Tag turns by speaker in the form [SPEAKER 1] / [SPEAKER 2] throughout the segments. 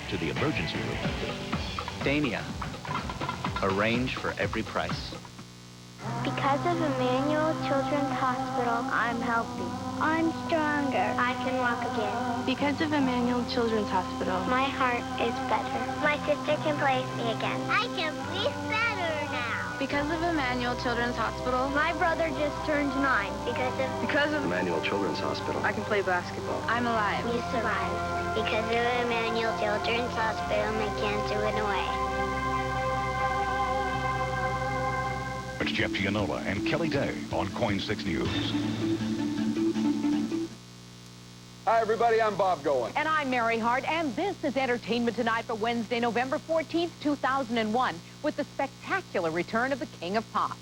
[SPEAKER 1] to the emergency room.
[SPEAKER 2] Dania, a range for every price.
[SPEAKER 3] Because of Emmanuel Children's Hospital, I'm healthy. I'm stronger. I can walk again.
[SPEAKER 4] Because of Emmanuel Children's Hospital,
[SPEAKER 3] my heart is better. My sister can play with me again. I can breathe better now.
[SPEAKER 4] Because of Emmanuel Children's Hospital,
[SPEAKER 3] my brother just turned 9. Because of
[SPEAKER 5] Emmanuel Children's Hospital,
[SPEAKER 4] I can play basketball. I'm alive.
[SPEAKER 3] You survived. Because of Emmanuel Children's Hospital, my cancer went away.
[SPEAKER 1] It's Jeff Gianola and Kelly Day on KOIN 6 News.
[SPEAKER 6] Hi, everybody. I'm Bob Goen.
[SPEAKER 7] And I'm Mary Hart, and this is Entertainment Tonight for Wednesday, November 14th, 2001, with the spectacular return of the King of Pop.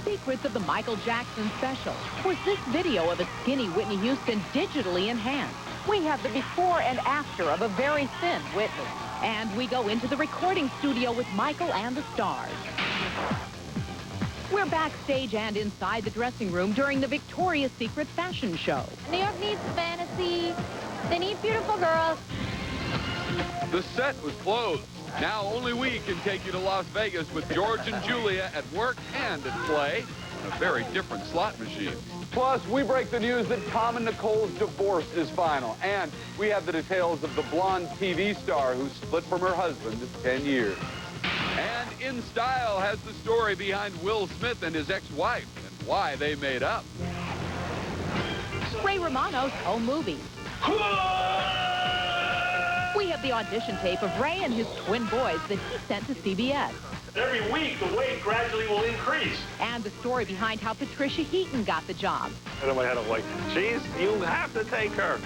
[SPEAKER 7] Secrets of the Michael Jackson special. Was this video of a skinny Whitney Houston digitally enhanced? We have the before and after of a very thin Whitney. And we go into the recording studio with Michael and the stars. We're backstage and inside the dressing room during the Victoria's Secret fashion show.
[SPEAKER 8] New York needs fantasy. They need beautiful girls.
[SPEAKER 6] The set was closed. Now only we can take you to Las Vegas with George and Julia at work and at play on a very different slot machine. Plus, we break the news that Tom and Nicole's divorce is final. And we have the details of the blonde TV star who split from her husband 10 years. And In Style has the story behind Will Smith and his ex-wife and why they made up.
[SPEAKER 7] Ray Romano's home movie. We have the audition tape of Ray and his twin boys that he sent to CBS.
[SPEAKER 9] Every week, the weight gradually will increase.
[SPEAKER 7] And the story behind how Patricia Heaton got the job.
[SPEAKER 9] And in my head, I'm like, geez, you have to take her.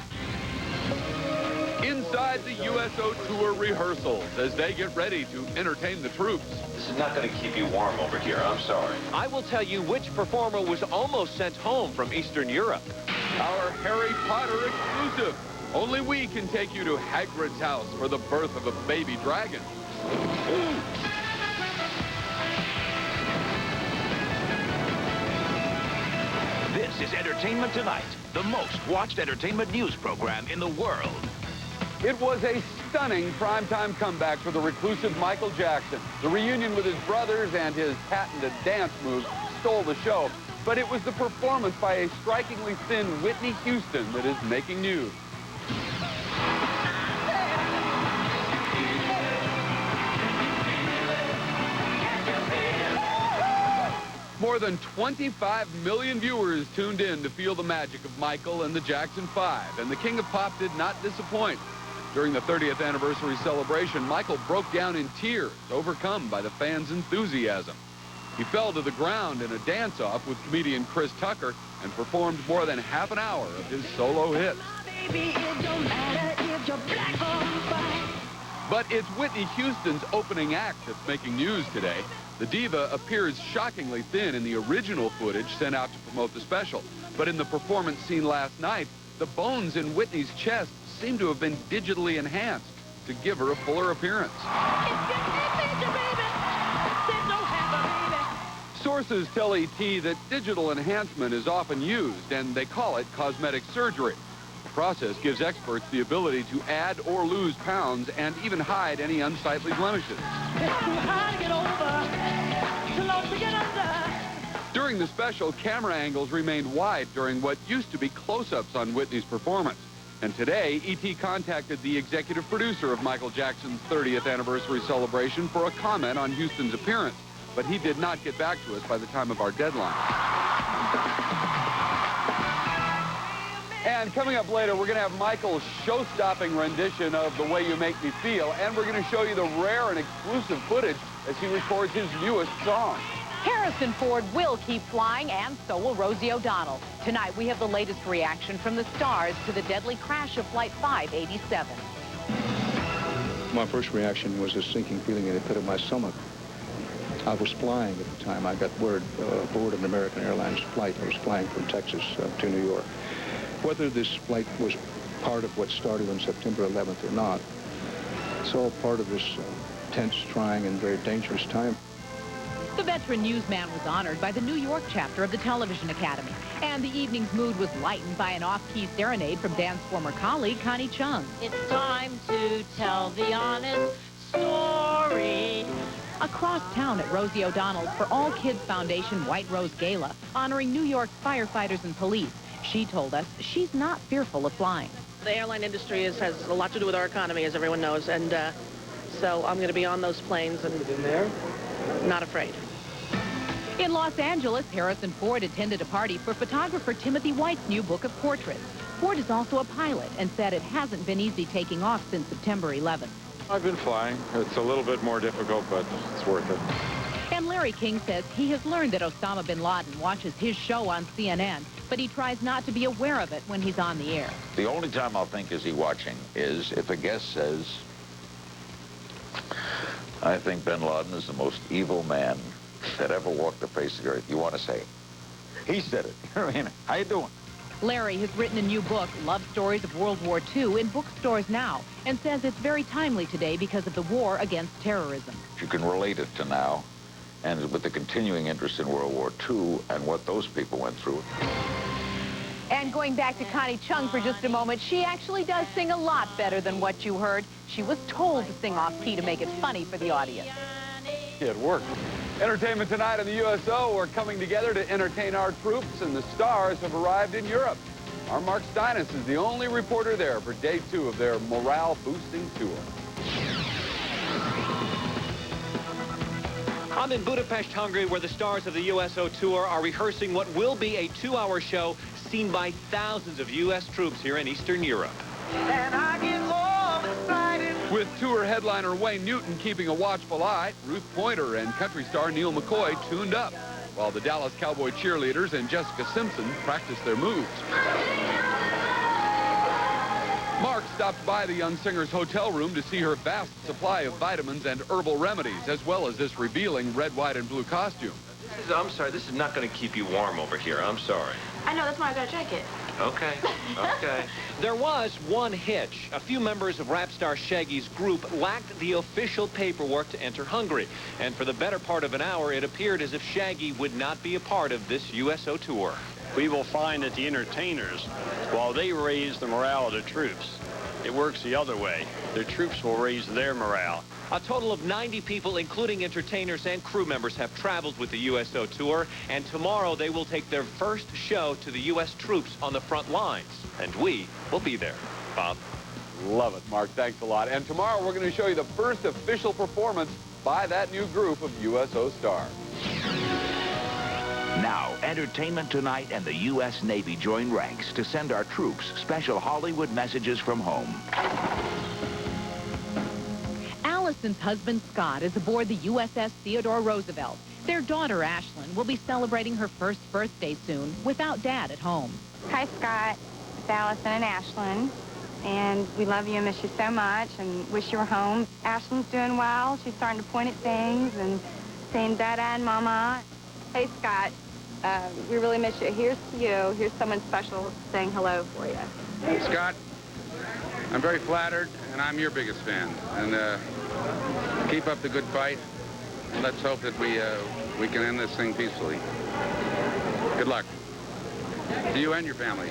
[SPEAKER 6] Inside the USO Tour rehearsals as they get ready to entertain the troops.
[SPEAKER 5] This is not going to keep you warm over here. I'm sorry.
[SPEAKER 10] I will tell you which performer was almost sent home from Eastern Europe.
[SPEAKER 6] Our Harry Potter exclusive. Only we can take you to Hagrid's house for the birth of a baby dragon.
[SPEAKER 1] This is Entertainment Tonight, the most watched entertainment news program in the world.
[SPEAKER 6] It was a stunning primetime comeback for the reclusive Michael Jackson. The reunion with his brothers and his patented dance moves stole the show, but it was the performance by a strikingly thin Whitney Houston that is making news. More than 25 million viewers tuned in to feel the magic of Michael and the Jackson 5, and the King of Pop did not disappoint. During the 30th anniversary celebration, Michael broke down in tears, overcome by the fans' enthusiasm. He fell to the ground in a dance-off with comedian Chris Tucker and performed more than half an hour of his solo hits. But it's Whitney Houston's opening act that's making news today. The diva appears shockingly thin in the original footage sent out to promote the special. But in the performance seen last night, the bones in Whitney's chest seem to have been digitally enhanced to give her a fuller appearance. Sources tell ET that digital enhancement is often used, and they call it cosmetic surgery. The process gives experts the ability to add or lose pounds and even hide any unsightly blemishes. During the special, camera angles remained wide during what used to be close-ups on Whitney's performance. And today, E.T. contacted the executive producer of Michael Jackson's 30th anniversary celebration for a comment on Houston's appearance. But he did not get back to us by the time of our deadline. And coming up later, we're going to have Michael's show-stopping rendition of The Way You Make Me Feel, and we're going to show you the rare and exclusive footage as he records his newest song.
[SPEAKER 7] Harrison Ford will keep flying, and so will Rosie O'Donnell. Tonight, we have the latest reaction from the stars to the deadly crash of Flight 587.
[SPEAKER 11] My first reaction was a sinking feeling in the pit of my stomach. I was flying at the time. I got word aboard an American Airlines flight. I was flying from Texas to New York. Whether this flight was part of what started on September 11th or not, it's all part of this tense, trying, and very dangerous time.
[SPEAKER 7] The veteran newsman was honored by the New York chapter of the Television Academy. And the evening's mood was lightened by an off-key serenade from Dan's former colleague, Connie Chung.
[SPEAKER 12] It's time to tell the honest story.
[SPEAKER 7] Across town at Rosie O'Donnell's For All Kids Foundation White Rose Gala, honoring New York's firefighters and police, she told us she's not fearful of flying.
[SPEAKER 13] The airline industry has a lot to do with our economy, as everyone knows, and so I'm going to be on those planes and not afraid.
[SPEAKER 7] In Los Angeles, Harrison Ford attended a party for photographer Timothy White's new book of portraits. Ford is also a pilot and said it hasn't been easy taking off since September 11th.
[SPEAKER 9] I've been flying. It's a little bit more difficult, but it's worth it.
[SPEAKER 7] And Larry King says he has learned that Osama bin Laden watches his show on CNN, but he tries not to be aware of it when he's on the air.
[SPEAKER 14] The only time I'll think, is he watching, is if a guest says, I think bin Laden is the most evil man that ever walked the face of the earth. You want to say, he said it. How you doing?
[SPEAKER 7] Larry has written a new book, Love Stories of World War II, in bookstores now, and says it's very timely today because of the war against terrorism.
[SPEAKER 14] You can relate it to now, and with the continuing interest in World War II and what those people went through.
[SPEAKER 7] And going back to Connie Chung for just a moment, she actually does sing a lot better than what you heard. She was told to sing off-key to make it funny for the audience.
[SPEAKER 6] It worked. Entertainment Tonight on the USO. We're coming together to entertain our troops, and the stars have arrived in Europe. Our Mark Steinis is the only reporter there for day 2 of their morale-boosting tour.
[SPEAKER 10] I'm in Budapest, Hungary, where the stars of the USO tour are rehearsing what will be a 2-hour show seen by thousands of U.S. troops here in Eastern Europe.
[SPEAKER 15] And I get all excited.
[SPEAKER 6] With tour headliner Wayne Newton keeping a watchful eye, Ruth Pointer and country star Neil McCoy tuned up, while the Dallas Cowboy cheerleaders and Jessica Simpson practiced their moves. Mark stopped by the young singer's hotel room to see her vast supply of vitamins and herbal remedies, as well as this revealing red, white, and blue costume.
[SPEAKER 5] I'm sorry, this is not going to keep you warm over here. I'm sorry.
[SPEAKER 4] I know, that's why I got a jacket.
[SPEAKER 5] Okay, okay.
[SPEAKER 10] There was one hitch. A few members of rap star Shaggy's group lacked the official paperwork to enter Hungary. And for the better part of an hour, it appeared as if Shaggy would not be a part of this USO tour.
[SPEAKER 16] We will find that the entertainers, while they raise the morale of the troops, it works the other way. The troops will raise their morale.
[SPEAKER 10] A total of 90 people, including entertainers and crew members, have traveled with the USO tour, and tomorrow they will take their first show to the U.S. troops on the front lines. And we will be there. Bob?
[SPEAKER 6] Love it, Mark. Thanks a lot. And tomorrow we're going to show you the first official performance by that new group of USO stars.
[SPEAKER 1] Now, Entertainment Tonight and the U.S. Navy join ranks to send our troops special Hollywood messages from home.
[SPEAKER 7] Allison's husband, Scott, is aboard the USS Theodore Roosevelt. Their daughter, Ashlyn, will be celebrating her first birthday soon without Dad at home.
[SPEAKER 17] Hi, Scott. It's Allison and Ashlyn. And we love you and miss you so much and wish you were home. Ashlyn's doing well. She's starting to point at things and saying Dada and Mama. Hey, Scott. We really miss you. Here's to you. Here's someone special saying hello for you.
[SPEAKER 18] Scott, I'm very flattered, and I'm your biggest fan. And keep up the good fight. And let's hope that we can end this thing peacefully. Good luck. To you and your family.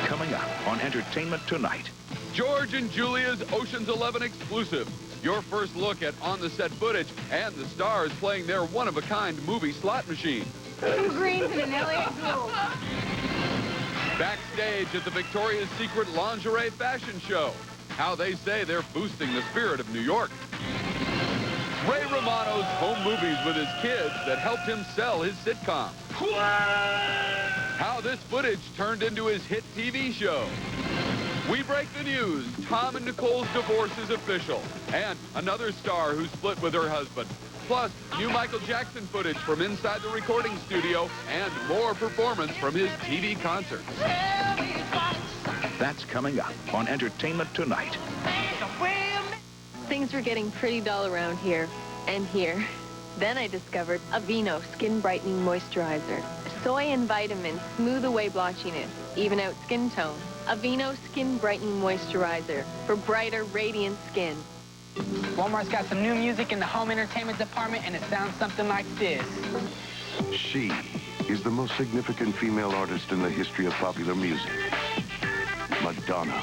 [SPEAKER 1] Coming up on Entertainment Tonight.
[SPEAKER 6] George and Julia's Ocean's 11 exclusive. Your first look at on-the-set footage and the stars playing their one-of-a-kind movie slot machine.
[SPEAKER 17] 2 greens and an Elliott Gould.
[SPEAKER 6] Backstage at the Victoria's Secret Lingerie Fashion Show. How they say they're boosting the spirit of New York. Ray Romano's home movies with his kids that helped him sell his sitcom. How this footage turned into his hit TV show. We break the news. Tom and Nicole's divorce is official. And another star who split with her husband. Plus, new Michael Jackson footage from inside the recording studio and more performance from his TV concert.
[SPEAKER 1] That's coming up on Entertainment Tonight.
[SPEAKER 4] Things were getting pretty dull around here and here. Then I discovered Aveeno Skin Brightening Moisturizer. Soy and vitamins smooth away blotchiness, even out skin tone. Aveeno Skin Brightening Moisturizer for brighter, radiant skin.
[SPEAKER 19] Walmart's got some new music in the home entertainment department, and it sounds something like this.
[SPEAKER 20] She is the most significant female artist in the history of popular music. Madonna,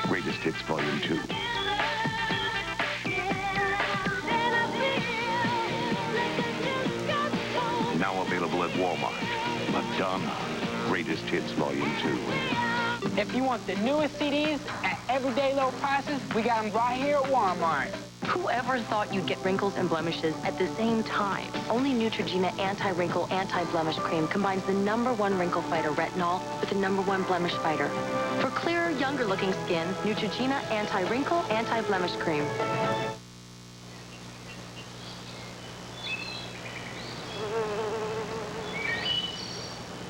[SPEAKER 20] Greatest Hits Volume 2. Now available at Walmart. Madonna, Greatest Hits Volume 2.
[SPEAKER 19] If you want the newest CDs at everyday low prices, we got them right here at Walmart.
[SPEAKER 21] Whoever thought you'd get wrinkles and blemishes at the same time? Only Neutrogena Anti-Wrinkle Anti-Blemish Cream combines the #1 wrinkle fighter retinol with the #1 blemish fighter. For clearer, younger-looking skin, Neutrogena Anti-Wrinkle Anti-Blemish Cream.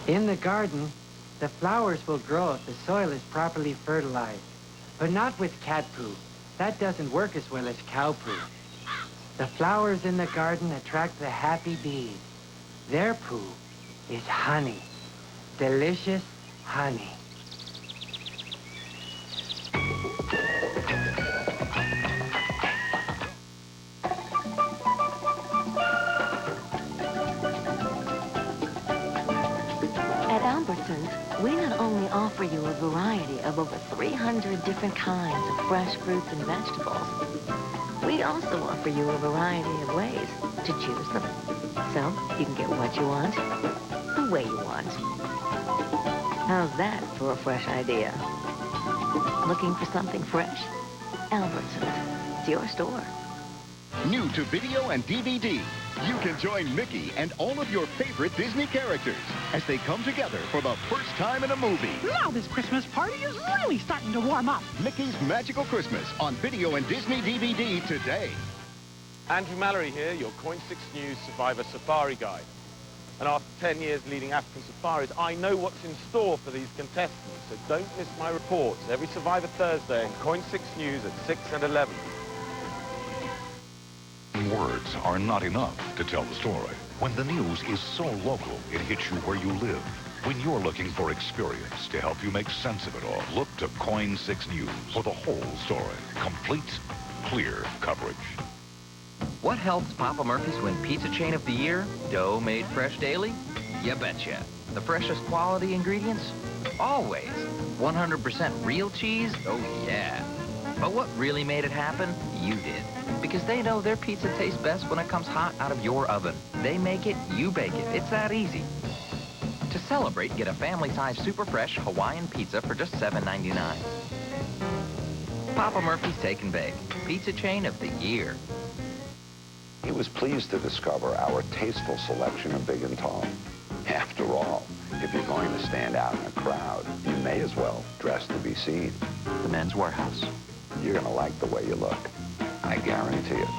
[SPEAKER 22] In the garden, the flowers will grow if the soil is properly fertilized, but not with cat poo. That doesn't work as well as cow poo. The flowers in the garden attract the happy bees. Their poo is honey. Delicious honey.
[SPEAKER 21] At Albertsons, we not only offer you a variety of over 300 different kinds of fresh fruits and vegetables, we also offer you a variety of ways to choose them. So you can get what you want, the way you want. How's that for a fresh idea? Looking for something fresh? Albertsons. It's your store.
[SPEAKER 23] New to video and DVD, you can join Mickey and all of your favorite Disney characters as they come together for the first time in a movie.
[SPEAKER 24] Now this Christmas party is really starting to warm up.
[SPEAKER 23] Mickey's Magical Christmas on video and Disney DVD today.
[SPEAKER 5] Andrew Mallory here, your Coin 6 News Survivor Safari Guide. And after 10 years leading African safaris, I know what's in store for these contestants, so don't miss my reports every Survivor Thursday in Coin 6 News at 6 and 11.
[SPEAKER 25] Words are not enough to tell the story. When the news is so local, it hits you where you live. When you're looking for experience to help you make sense of it all, look to Coin 6 News for the whole story. Complete, clear coverage.
[SPEAKER 2] What helps Papa Murphy's win Pizza Chain of the Year? Dough made fresh daily? You betcha. The freshest quality ingredients? Always. 100% real cheese? Oh, yeah. But what really made it happen? You did. Because they know their pizza tastes best when it comes hot out of your oven. They make it, you bake it. It's that easy. To celebrate, get a family-size super fresh Hawaiian pizza for just $7.99. Papa Murphy's Take and Bake. Pizza Chain of the Year.
[SPEAKER 14] He was pleased to discover our tasteful selection of big and tall. After all, if you're going to stand out in a crowd, you may as well dress to be seen.
[SPEAKER 2] The Men's Warehouse.
[SPEAKER 14] You're going to like the way you look. I guarantee it.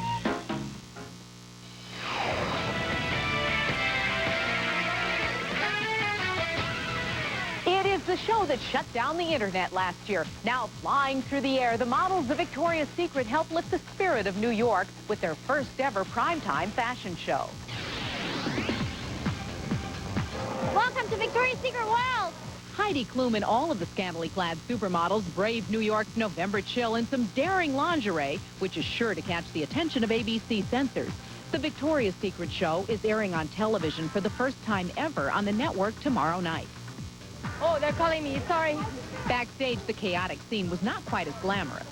[SPEAKER 7] It is the show that shut down the internet last year. Now flying through the air, the models of Victoria's Secret help lift the spirit of New York with their first ever primetime fashion show.
[SPEAKER 8] Welcome to Victoria's Secret World.
[SPEAKER 7] Heidi Klum and all of the scantily clad supermodels brave New York's November chill in some daring lingerie, which is sure to catch the attention of ABC censors. The Victoria's Secret show is airing on television for the first time ever on the network tomorrow night.
[SPEAKER 8] Oh, they're calling me. Sorry.
[SPEAKER 7] Backstage, the chaotic scene was not quite as glamorous.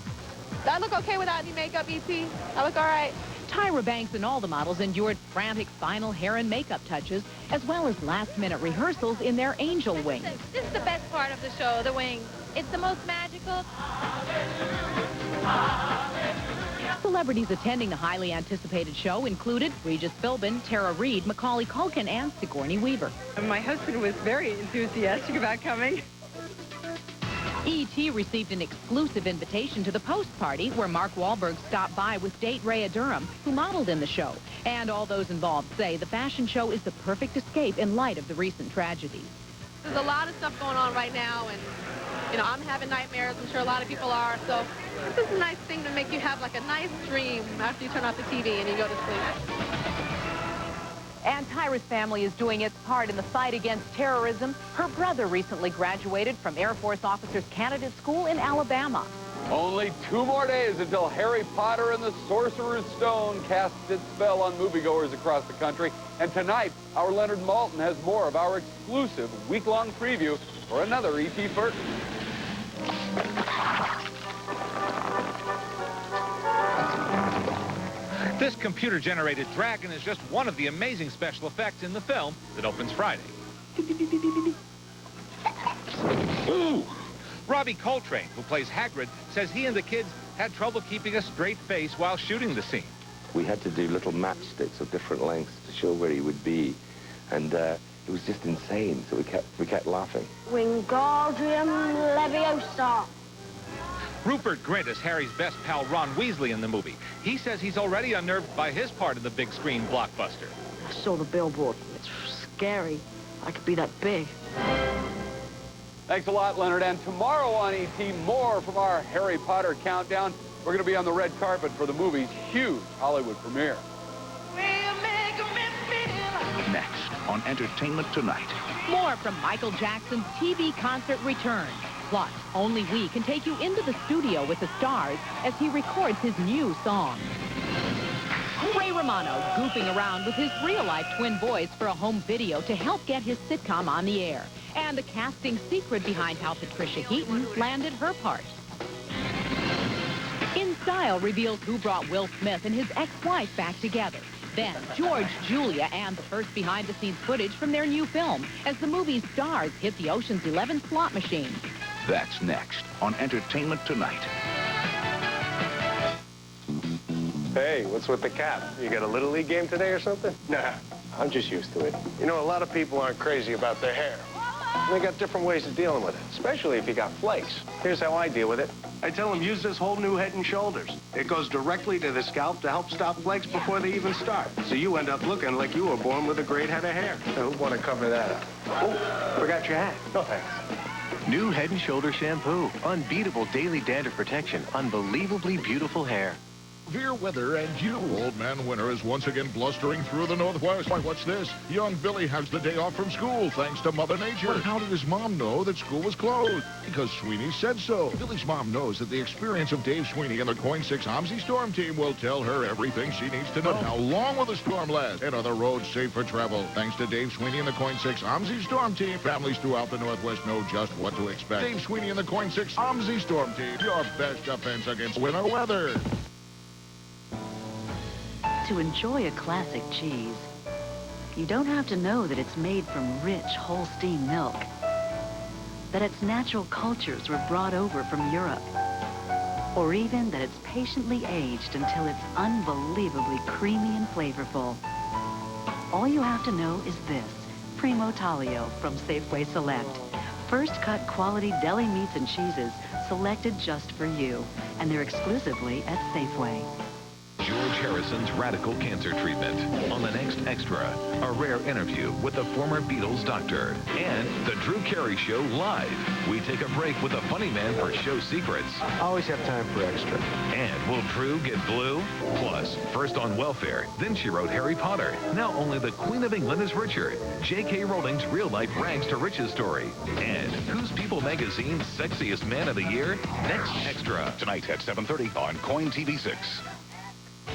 [SPEAKER 8] Do I look okay without any makeup, E.T.? I look all right.
[SPEAKER 7] Tyra Banks and all the models endured frantic final hair and makeup touches, as well as last-minute rehearsals in their angel wings.
[SPEAKER 8] This is the best part of the show, the wings. It's the most magical.
[SPEAKER 7] Celebrities attending the highly anticipated show included Regis Philbin, Tara Reid, Macaulay Culkin, and Sigourney Weaver.
[SPEAKER 26] My husband was very enthusiastic about coming.
[SPEAKER 7] E.T. received an exclusive invitation to the post party where Mark Wahlberg stopped by with date Rhea Durham, who modeled in the show. And all those involved say the fashion show is the perfect escape in light of the recent tragedies.
[SPEAKER 4] There's a lot of stuff going on right now, and, you know, I'm having nightmares. I'm sure a lot of people are. So this is a nice thing to make you have, like, a nice dream after you turn off the TV and you go to sleep.
[SPEAKER 7] And Tyra's family is doing its part in the fight against terrorism. Her brother recently graduated from Air Force Officers Candidate School in Alabama.
[SPEAKER 6] Only 2 more days until Harry Potter and the Sorcerer's Stone casts its spell on moviegoers across the country. And tonight, our Leonard Maltin has more of our exclusive week-long preview for another E.T. Burton.
[SPEAKER 3] This computer-generated dragon is just one of the amazing special effects in the film that opens Friday. Ooh! Robbie Coltrane, who plays Hagrid, says he and the kids had trouble keeping a straight face while shooting the scene.
[SPEAKER 9] We had to do little matchsticks of different lengths to show where he would be, and it was just insane, so we kept laughing.
[SPEAKER 8] Wingardium Leviosa.
[SPEAKER 3] Rupert Grint is Harry's best pal Ron Weasley in the movie. He says he's already unnerved by his part of the big screen blockbuster.
[SPEAKER 11] I saw the billboard. It's scary. I could be that big.
[SPEAKER 6] Thanks a lot, Leonard. And tomorrow on E.T., more from our Harry Potter countdown. We're going to be on the red carpet for the movie's huge Hollywood premiere.
[SPEAKER 1] Next on Entertainment Tonight.
[SPEAKER 7] More from Michael Jackson's TV concert return. Plus, only we can take you into the studio with the stars as he records his new song. Ray Romano goofing around with his real-life twin boys for a home video to help get his sitcom on the air. And the casting secret behind how Patricia Heaton landed her part. In Style reveals who brought Will Smith and his ex-wife back together. Then, George, Julia, and the first behind-the-scenes footage from their new film as the movie's stars hit the Ocean's 11 slot machine.
[SPEAKER 1] That's next on Entertainment Tonight.
[SPEAKER 12] Hey, what's with the cap? You got a Little League game today or something? Nah, I'm just used to it. You know, a lot of people aren't crazy about their hair. They got different ways of dealing with it, especially if you got flakes. Here's how I deal with it. I tell them use this whole new Head & Shoulders. It goes directly to the scalp to help stop flakes before they even start. So you end up looking like you were born with a great head of hair. Now, who'd want to cover that up? Oh, forgot your hat. No thanks.
[SPEAKER 13] New Head & Shoulder shampoo. Unbeatable daily dandruff protection. Unbelievably beautiful hair.
[SPEAKER 15] Severe weather and you. Old Man Winter is once again blustering through the Northwest. Why, what's this? Young Billy has the day off from school thanks to Mother Nature. But how did his mom know that school was closed? Because Sweeney said so. Billy's mom knows that the experience of Dave Sweeney and the Coin 6 OMSI Storm Team will tell her everything she needs to know. But how long will the storm last? And are the roads safe for travel? Thanks to Dave Sweeney and the Coin 6 OMSI Storm Team, families throughout the Northwest know just what to expect. Dave Sweeney and the Coin 6 OMSI Storm Team, your best defense against winter weather.
[SPEAKER 21] To enjoy a classic cheese, you don't have to know that it's made from rich Holstein milk, that its natural cultures were brought over from Europe, or even that it's patiently aged until it's unbelievably creamy and flavorful. All you have to know is this: Primo Taglio from Safeway Select. First cut quality deli meats and cheeses selected just for you, and they're exclusively at Safeway.
[SPEAKER 27] George Harrison's radical cancer treatment. On the next Extra, a rare interview with the former Beatles doctor. And the Drew Carey Show live. We take a break with the funny man for show secrets.
[SPEAKER 12] Always have time for Extra.
[SPEAKER 27] And will Drew get blue? Plus, first on welfare, then she wrote Harry Potter. Now only the Queen of England is richer. J.K. Rowling's real-life rags to riches story. And who's People Magazine's sexiest man of the year? Next Extra.
[SPEAKER 25] Tonight at 7:30 on Coin TV 6.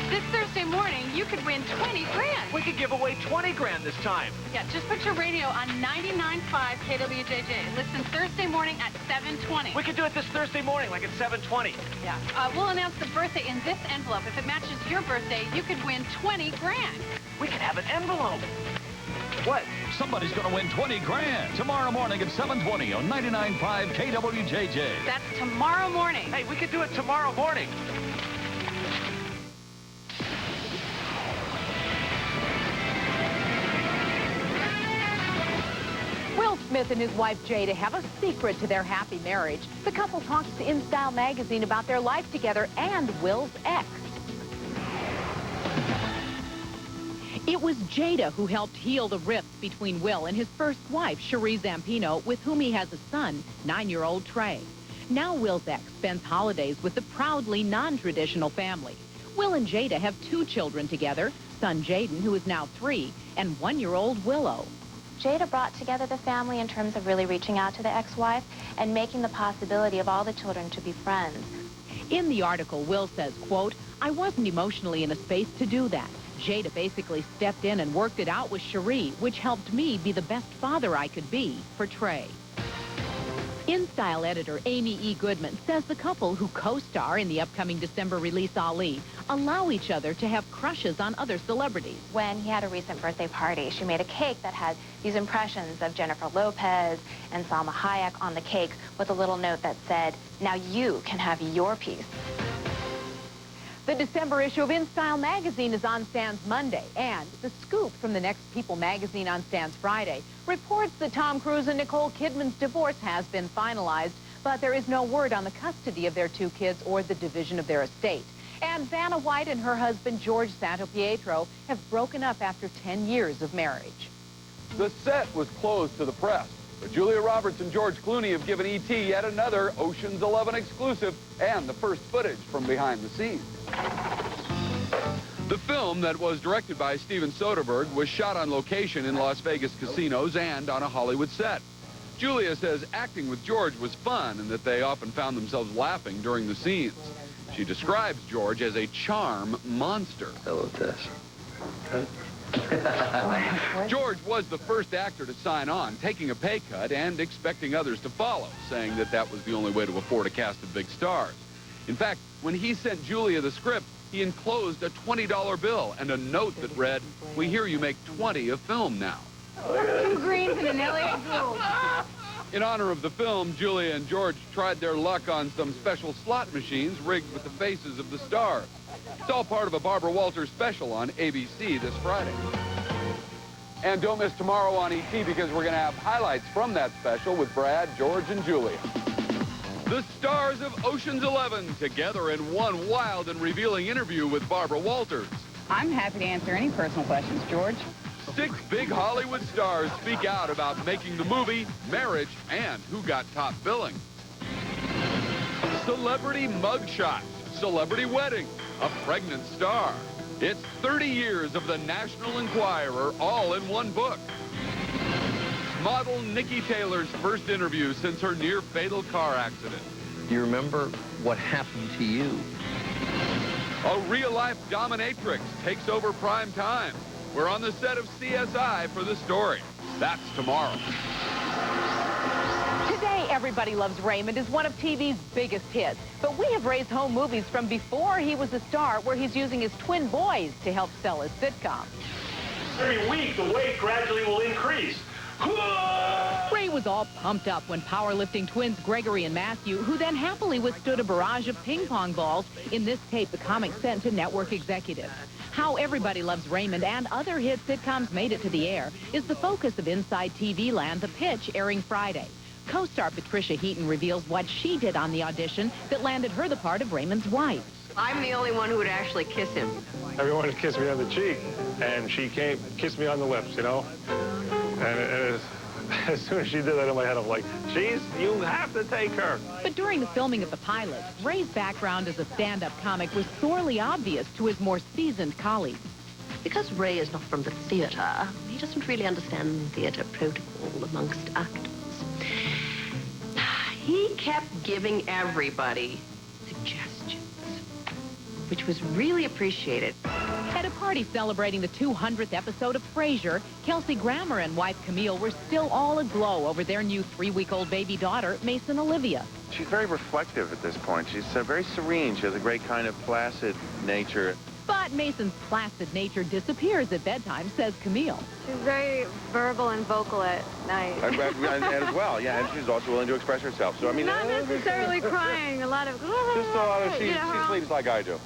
[SPEAKER 28] This Thursday morning, you could win 20 grand.
[SPEAKER 10] We could give away 20 grand this time.
[SPEAKER 28] Yeah, just put your radio on 99.5 KWJJ. Listen Thursday morning at 7:20.
[SPEAKER 10] We could do it this Thursday morning, like at 7:20.
[SPEAKER 28] Yeah. We'll announce the birthday in this envelope. If it matches your birthday, you could win 20 grand.
[SPEAKER 10] We could have an envelope. What?
[SPEAKER 29] Somebody's going to win 20 grand tomorrow morning at 7:20 on 99.5 KWJJ.
[SPEAKER 28] That's tomorrow morning.
[SPEAKER 10] Hey, we could do it tomorrow morning.
[SPEAKER 7] Will Smith and his wife Jada have a secret to their happy marriage. The couple talks to In Style magazine about their life together and Will's ex. It was Jada who helped heal the rift between Will and his first wife, Cherie Zampino, with whom he has a son, 9-year-old Trey. Now Will's ex spends holidays with the proudly non-traditional family. Will and Jada have 2 children together, son Jaden, who is now 3, and 1-year-old Willow.
[SPEAKER 30] Jada brought together the family in terms of really reaching out to the ex-wife and making the possibility of all the children to be friends.
[SPEAKER 7] In the article, Will says, quote, "I wasn't emotionally in a space to do that. Jada basically stepped in and worked it out with Cherie, which helped me be the best father I could be for Trey." InStyle editor Amy E. Goodman says the couple who co-star in the upcoming December release Ali allow each other to have crushes on other celebrities.
[SPEAKER 30] When he had a recent birthday party, she made a cake that had these impressions of Jennifer Lopez and Salma Hayek on the cake with a little note that said, "Now you can have your piece."
[SPEAKER 7] The December issue of InStyle magazine is on stands Monday, and The Scoop from the next People magazine on stands Friday reports that Tom Cruise and Nicole Kidman's divorce has been finalized, but there is no word on the custody of their 2 kids or the division of their estate. And Vanna White and her husband George Santopietro have broken up after 10 years of marriage.
[SPEAKER 6] The set was closed to the press, but Julia Roberts and George Clooney have given E.T. yet another Ocean's 11 exclusive and the first footage from behind the scenes. The film that was directed by Steven Soderbergh was shot on location in Las Vegas casinos and on a Hollywood set. Julia says acting with George was fun and that they often found themselves laughing during the scenes. She describes George as a charm monster.
[SPEAKER 2] Hello, Tess.
[SPEAKER 6] George was the first actor to sign on, taking a pay cut and expecting others to follow, saying that that was the only way to afford a cast of big stars. In fact, when he sent Julia the script, he enclosed a $20 bill and a note that read, "We hear you make 20 a film now."
[SPEAKER 28] 2 greens and an LA gold.
[SPEAKER 6] In honor of the film, Julia and George tried their luck on some special slot machines rigged with the faces of the stars. It's all part of a Barbara Walters special on ABC this Friday. And don't miss tomorrow on ET because we're going to have highlights from that special with Brad, George, and Julia. The stars of Ocean's 11 together in one wild and revealing interview with Barbara Walters.
[SPEAKER 26] I'm happy to answer any personal questions, George.
[SPEAKER 6] 6 big Hollywood stars speak out about making the movie, marriage, and who got top billing. Celebrity mugshot, celebrity wedding, a pregnant star. It's 30 years of the National Enquirer all in one book. Model Nikki Taylor's first interview since her near-fatal car accident.
[SPEAKER 2] Do you remember what happened to you?
[SPEAKER 6] A real-life dominatrix takes over prime time. We're on the set of CSI for the story. That's tomorrow.
[SPEAKER 7] Today, Everybody Loves Raymond is one of TV's biggest hits. But we have raised home movies from before he was a star, where he's using his twin boys to help sell his sitcom.
[SPEAKER 5] Every week, the weight gradually will increase.
[SPEAKER 7] Ray was all pumped up when powerlifting twins Gregory and Matthew, who then happily withstood a barrage of ping pong balls, in this tape the comic sent to network executives. How Everybody Loves Raymond and other hit sitcoms made it to the air is the focus of Inside TV Land, The Pitch, airing Friday. Co-star Patricia Heaton reveals what she did on the audition that landed her the part of Raymond's wife.
[SPEAKER 11] I'm the only one who would actually kiss him.
[SPEAKER 12] Everyone would kiss me on the cheek, and she came, kissed me on the lips, you know? And as soon as she did that in my head, I'm like, geez, you have to take her.
[SPEAKER 7] But during the filming of the pilot, Ray's background as a stand-up comic was sorely obvious to his more seasoned colleagues.
[SPEAKER 11] Because Ray is not from the theater, he doesn't really understand theater protocol amongst actors. He kept giving everybody suggestions, which was really appreciated.
[SPEAKER 7] At a party celebrating the 200th episode of Frasier, Kelsey Grammer and wife Camille were still all aglow over their new 3-week-old baby daughter, Mason Olivia.
[SPEAKER 16] She's very reflective at this point. She's very serene. She has a great kind of placid nature.
[SPEAKER 7] But Mason's placid nature disappears at bedtime, says Camille.
[SPEAKER 17] She's very verbal and vocal at night.
[SPEAKER 16] And as well, yeah, and she's also willing to express herself. So I mean,
[SPEAKER 17] not necessarily crying, a lot of...
[SPEAKER 16] Just a lot of, she sleeps like I do.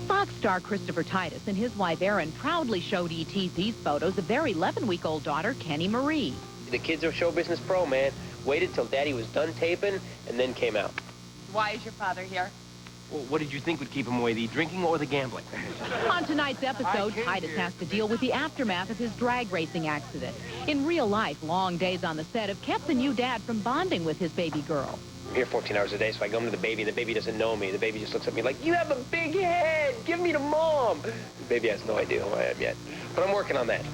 [SPEAKER 7] Fox star Christopher Titus and his wife Erin proudly showed E.T. these photos of their 11-week-old daughter, Kenny Marie.
[SPEAKER 18] The kid's a show business pro, man. Waited till Daddy was done taping and then came out.
[SPEAKER 26] Why is your father here?
[SPEAKER 18] Well, what did you think would keep him away, the drinking or the gambling?
[SPEAKER 7] On tonight's episode, Titus has to deal with the aftermath of his drag racing accident. In real life, long days on the set have kept the new dad from bonding with his baby girl.
[SPEAKER 18] I'm here 14 hours a day, so I go to the baby, and the baby doesn't know me. The baby just looks at me like, you have a big head! Give me to Mom! The baby has no idea who I am yet. But I'm working on that.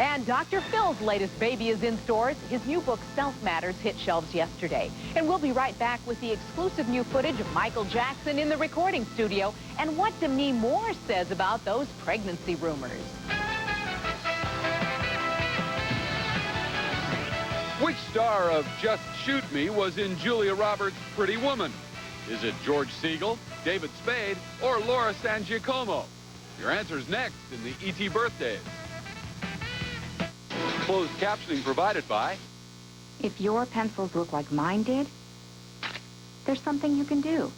[SPEAKER 7] And Dr. Phil's latest baby is in stores. His new book, Self Matters, hit shelves yesterday. And we'll be right back with the exclusive new footage of Michael Jackson in the recording studio and what Demi Moore says about those pregnancy rumors.
[SPEAKER 6] Which star of Just Shoot Me was in Julia Roberts' Pretty Woman? Is it George Segal, David Spade, or Laura San Giacomo? Your answer's next in the E.T. Birthdays. Closed captioning provided by...
[SPEAKER 3] If your pencils look like mine did, there's something you can do.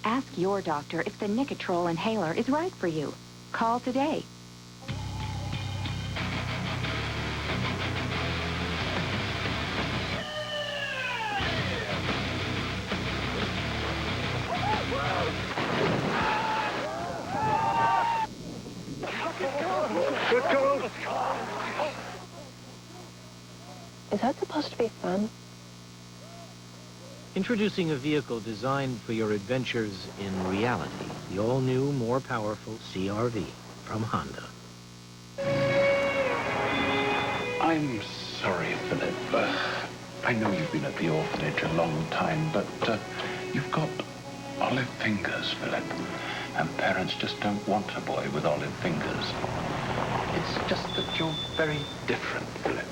[SPEAKER 3] Ask your doctor if the Nicotrol inhaler is right for you. Call today.
[SPEAKER 11] Is that supposed to be fun?
[SPEAKER 4] Introducing a vehicle designed for your adventures in reality. The all-new, more powerful CR-V from Honda.
[SPEAKER 8] I'm sorry, Philip. I know you've been at the orphanage a long time, but you've got olive fingers, Philip. And parents just don't want a boy with olive fingers. It's just that you're very different, Philip.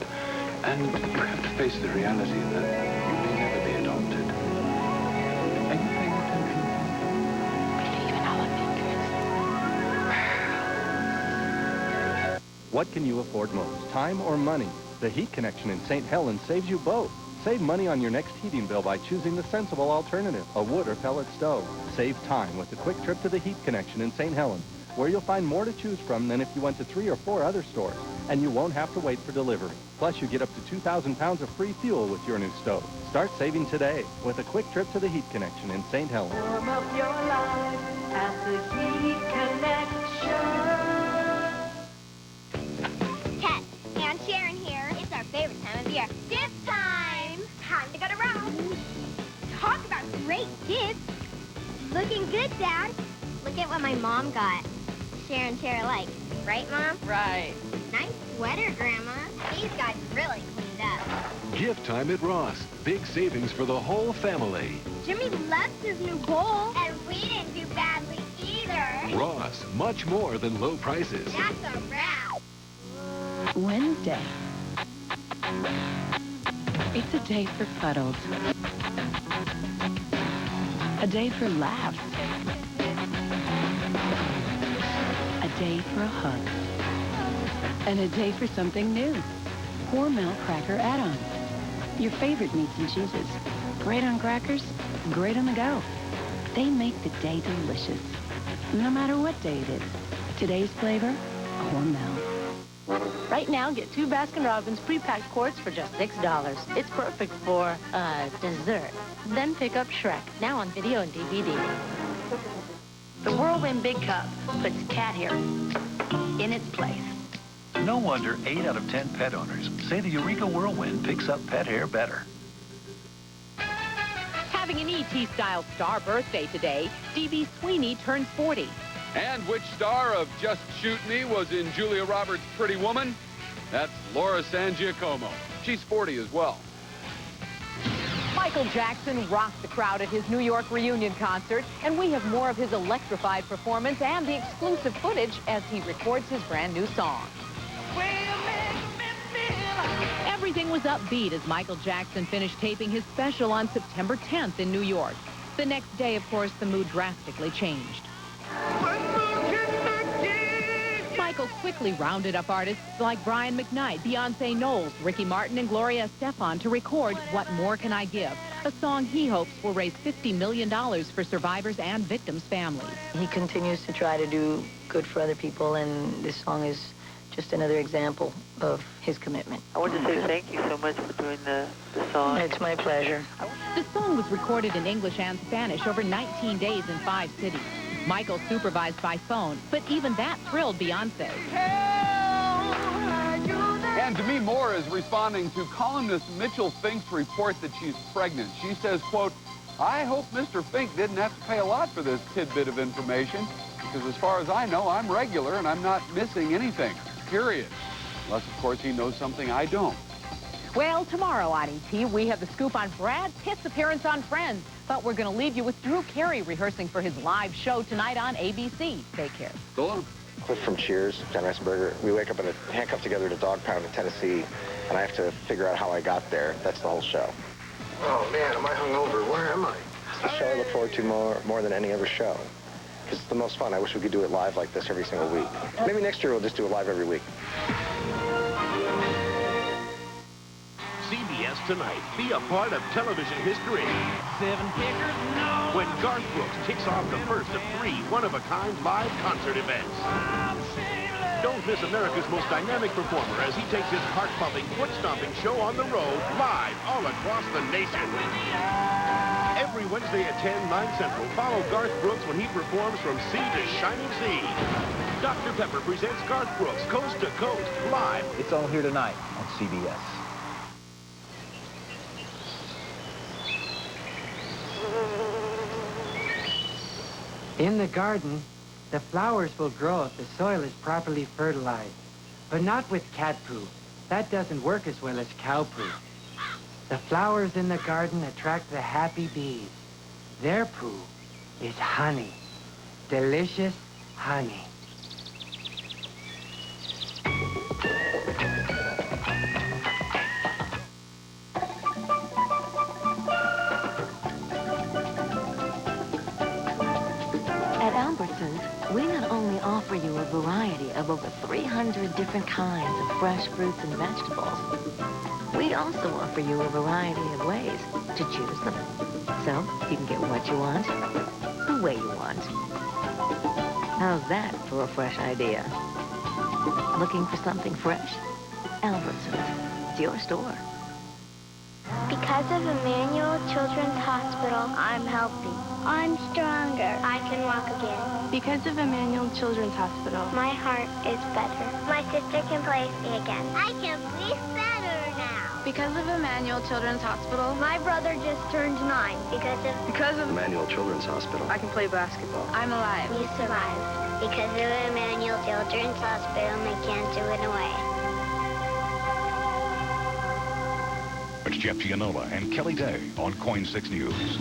[SPEAKER 8] And you have to face the reality that you may never be adopted. Are you paying attention?
[SPEAKER 3] Even olive fingers.
[SPEAKER 9] What can you afford most, time or money? The Heat Connection in St. Helens saves you both. Save money on your next heating bill by choosing the sensible alternative, a wood or pellet stove. Save time with a quick trip to the Heat Connection in St. Helens, where you'll find more to choose from than if you went to 3 or 4 other stores. And you won't have to wait for delivery. Plus, you get up to 2,000 pounds of free fuel with your new stove. Start saving today with a quick trip to the Heat Connection in St. Helens.
[SPEAKER 14] Warm up your life at the Heat Connection.
[SPEAKER 19] Ted and Sharon here. It's our favorite time of year. Gift time! Time to go to Ross. Talk about great gifts. Looking good, Dad. Look at what my mom got. Sharon and Tara like. Right, Mom?
[SPEAKER 26] Right.
[SPEAKER 19] Nice sweater, Grandma. These guys really cleaned up.
[SPEAKER 27] Gift time at Ross. Big savings for the whole family.
[SPEAKER 19] Jimmy loves his new bowl. And we didn't do badly either.
[SPEAKER 27] Ross, much more than low prices.
[SPEAKER 19] That's a wrap.
[SPEAKER 20] Wednesday. It's a day for puddles. A day for laughs. A day for a hug. And a day for something new. Hormel Cracker Add-ons. Your favorite meats and cheeses. Great on crackers, great on the go. They make the day delicious. No matter what day it is. Today's flavor, Hormel.
[SPEAKER 22] Right now, get 2 Baskin-Robbins pre-packed quarts for just $6. It's perfect for, dessert. Then pick up Shrek, now on video and DVD. The Whirlwind Big Cup puts cat hair in its place.
[SPEAKER 29] No wonder 8 out of 10 pet owners say the Eureka Whirlwind picks up pet hair better.
[SPEAKER 7] Having an E.T.-style star birthday today, D.B. Sweeney turns 40.
[SPEAKER 6] And which star of Just Shoot Me was in Julia Roberts' Pretty Woman? That's Laura San Giacomo. She's 40 as well.
[SPEAKER 7] Michael Jackson rocked the crowd at his New York reunion concert, and we have more of his electrified performance and the exclusive footage as he records his brand new song. Everything was upbeat as Michael Jackson finished taping his special on September 10th in New York. The next day, of course, the mood drastically changed. Michael quickly rounded up artists like Brian McKnight, Beyonce Knowles, Ricky Martin, and Gloria Estefan to record What More Can I Give, a song he hopes will raise $50 million for survivors and victims' families.
[SPEAKER 22] He continues to try to do good for other people, and this song is just another example of his commitment.
[SPEAKER 23] I want to say thank you so much for doing the song.
[SPEAKER 22] It's my pleasure.
[SPEAKER 7] The song was recorded in English and Spanish over 19 days in 5 cities. Michael supervised by phone, but even that thrilled Beyonce.
[SPEAKER 6] And Demi Moore is responding to columnist Mitchell Fink's report that she's pregnant. She says, quote, I hope Mr. Fink didn't have to pay a lot for this tidbit of information, because as far as I know, I'm regular and I'm not missing anything, period. Unless, of course, he knows something I don't.
[SPEAKER 7] Well, tomorrow on ET, we have the scoop on Brad Pitt's appearance on Friends. But we're going to leave you with Drew Carey rehearsing for his live show tonight on ABC. Take care.
[SPEAKER 6] So long.
[SPEAKER 1] Cliff from Cheers, John Reisenberger. We wake up in a handcuffed together at a dog pound in Tennessee, and I have to figure out how I got there. That's the whole show.
[SPEAKER 12] Oh, man, am I hungover? Where am I?
[SPEAKER 1] It's the show I look forward to more than any other show. Because it's the most fun. I wish we could do it live like this every single week. Maybe next year we'll just do it live every week.
[SPEAKER 2] CBS Tonight. Be a part of television history.
[SPEAKER 14] 7 figures, no.
[SPEAKER 2] When Garth Brooks kicks off the first of 3 one-of-a-kind live concert events. Don't miss America's most dynamic performer as he takes his heart-pumping, foot-stomping show on the road live all across the nation. Every Wednesday at 10, 9 Central, follow Garth Brooks when he performs from sea to shining sea. Dr. Pepper presents Garth Brooks Coast to Coast live.
[SPEAKER 10] It's all here tonight on CBS.
[SPEAKER 13] In the garden, the flowers will grow if the soil is properly fertilized, but not with cat poo. That doesn't work as well as cow poo. The flowers in the garden attract the happy bees. Their poo is honey, delicious honey.
[SPEAKER 22] At Albertsons, we not only offer you a variety of over 300 different kinds of fresh fruits and vegetables, we also offer you a variety of ways to choose them. So you can get what you want, the way you want. How's that for a fresh idea? Looking for something fresh? Albertsons, it's your store.
[SPEAKER 19] Because of Emmanuel Children's Hospital, I'm healthy. I'm stronger. I can walk again.
[SPEAKER 17] Because of Emmanuel Children's Hospital,
[SPEAKER 19] My heart is better. My sister can play with me again. I can breathe better now.
[SPEAKER 17] because of Emmanuel Children's Hospital,
[SPEAKER 19] My brother just turned 9. Because of
[SPEAKER 1] Emmanuel Children's Hospital.
[SPEAKER 17] I can play basketball. I'm alive.
[SPEAKER 19] We survived. Because of Emmanuel Children's Hospital, my cancer went away.
[SPEAKER 29] It's Jeff Gianola and Kelly Day on KOIN 6 News.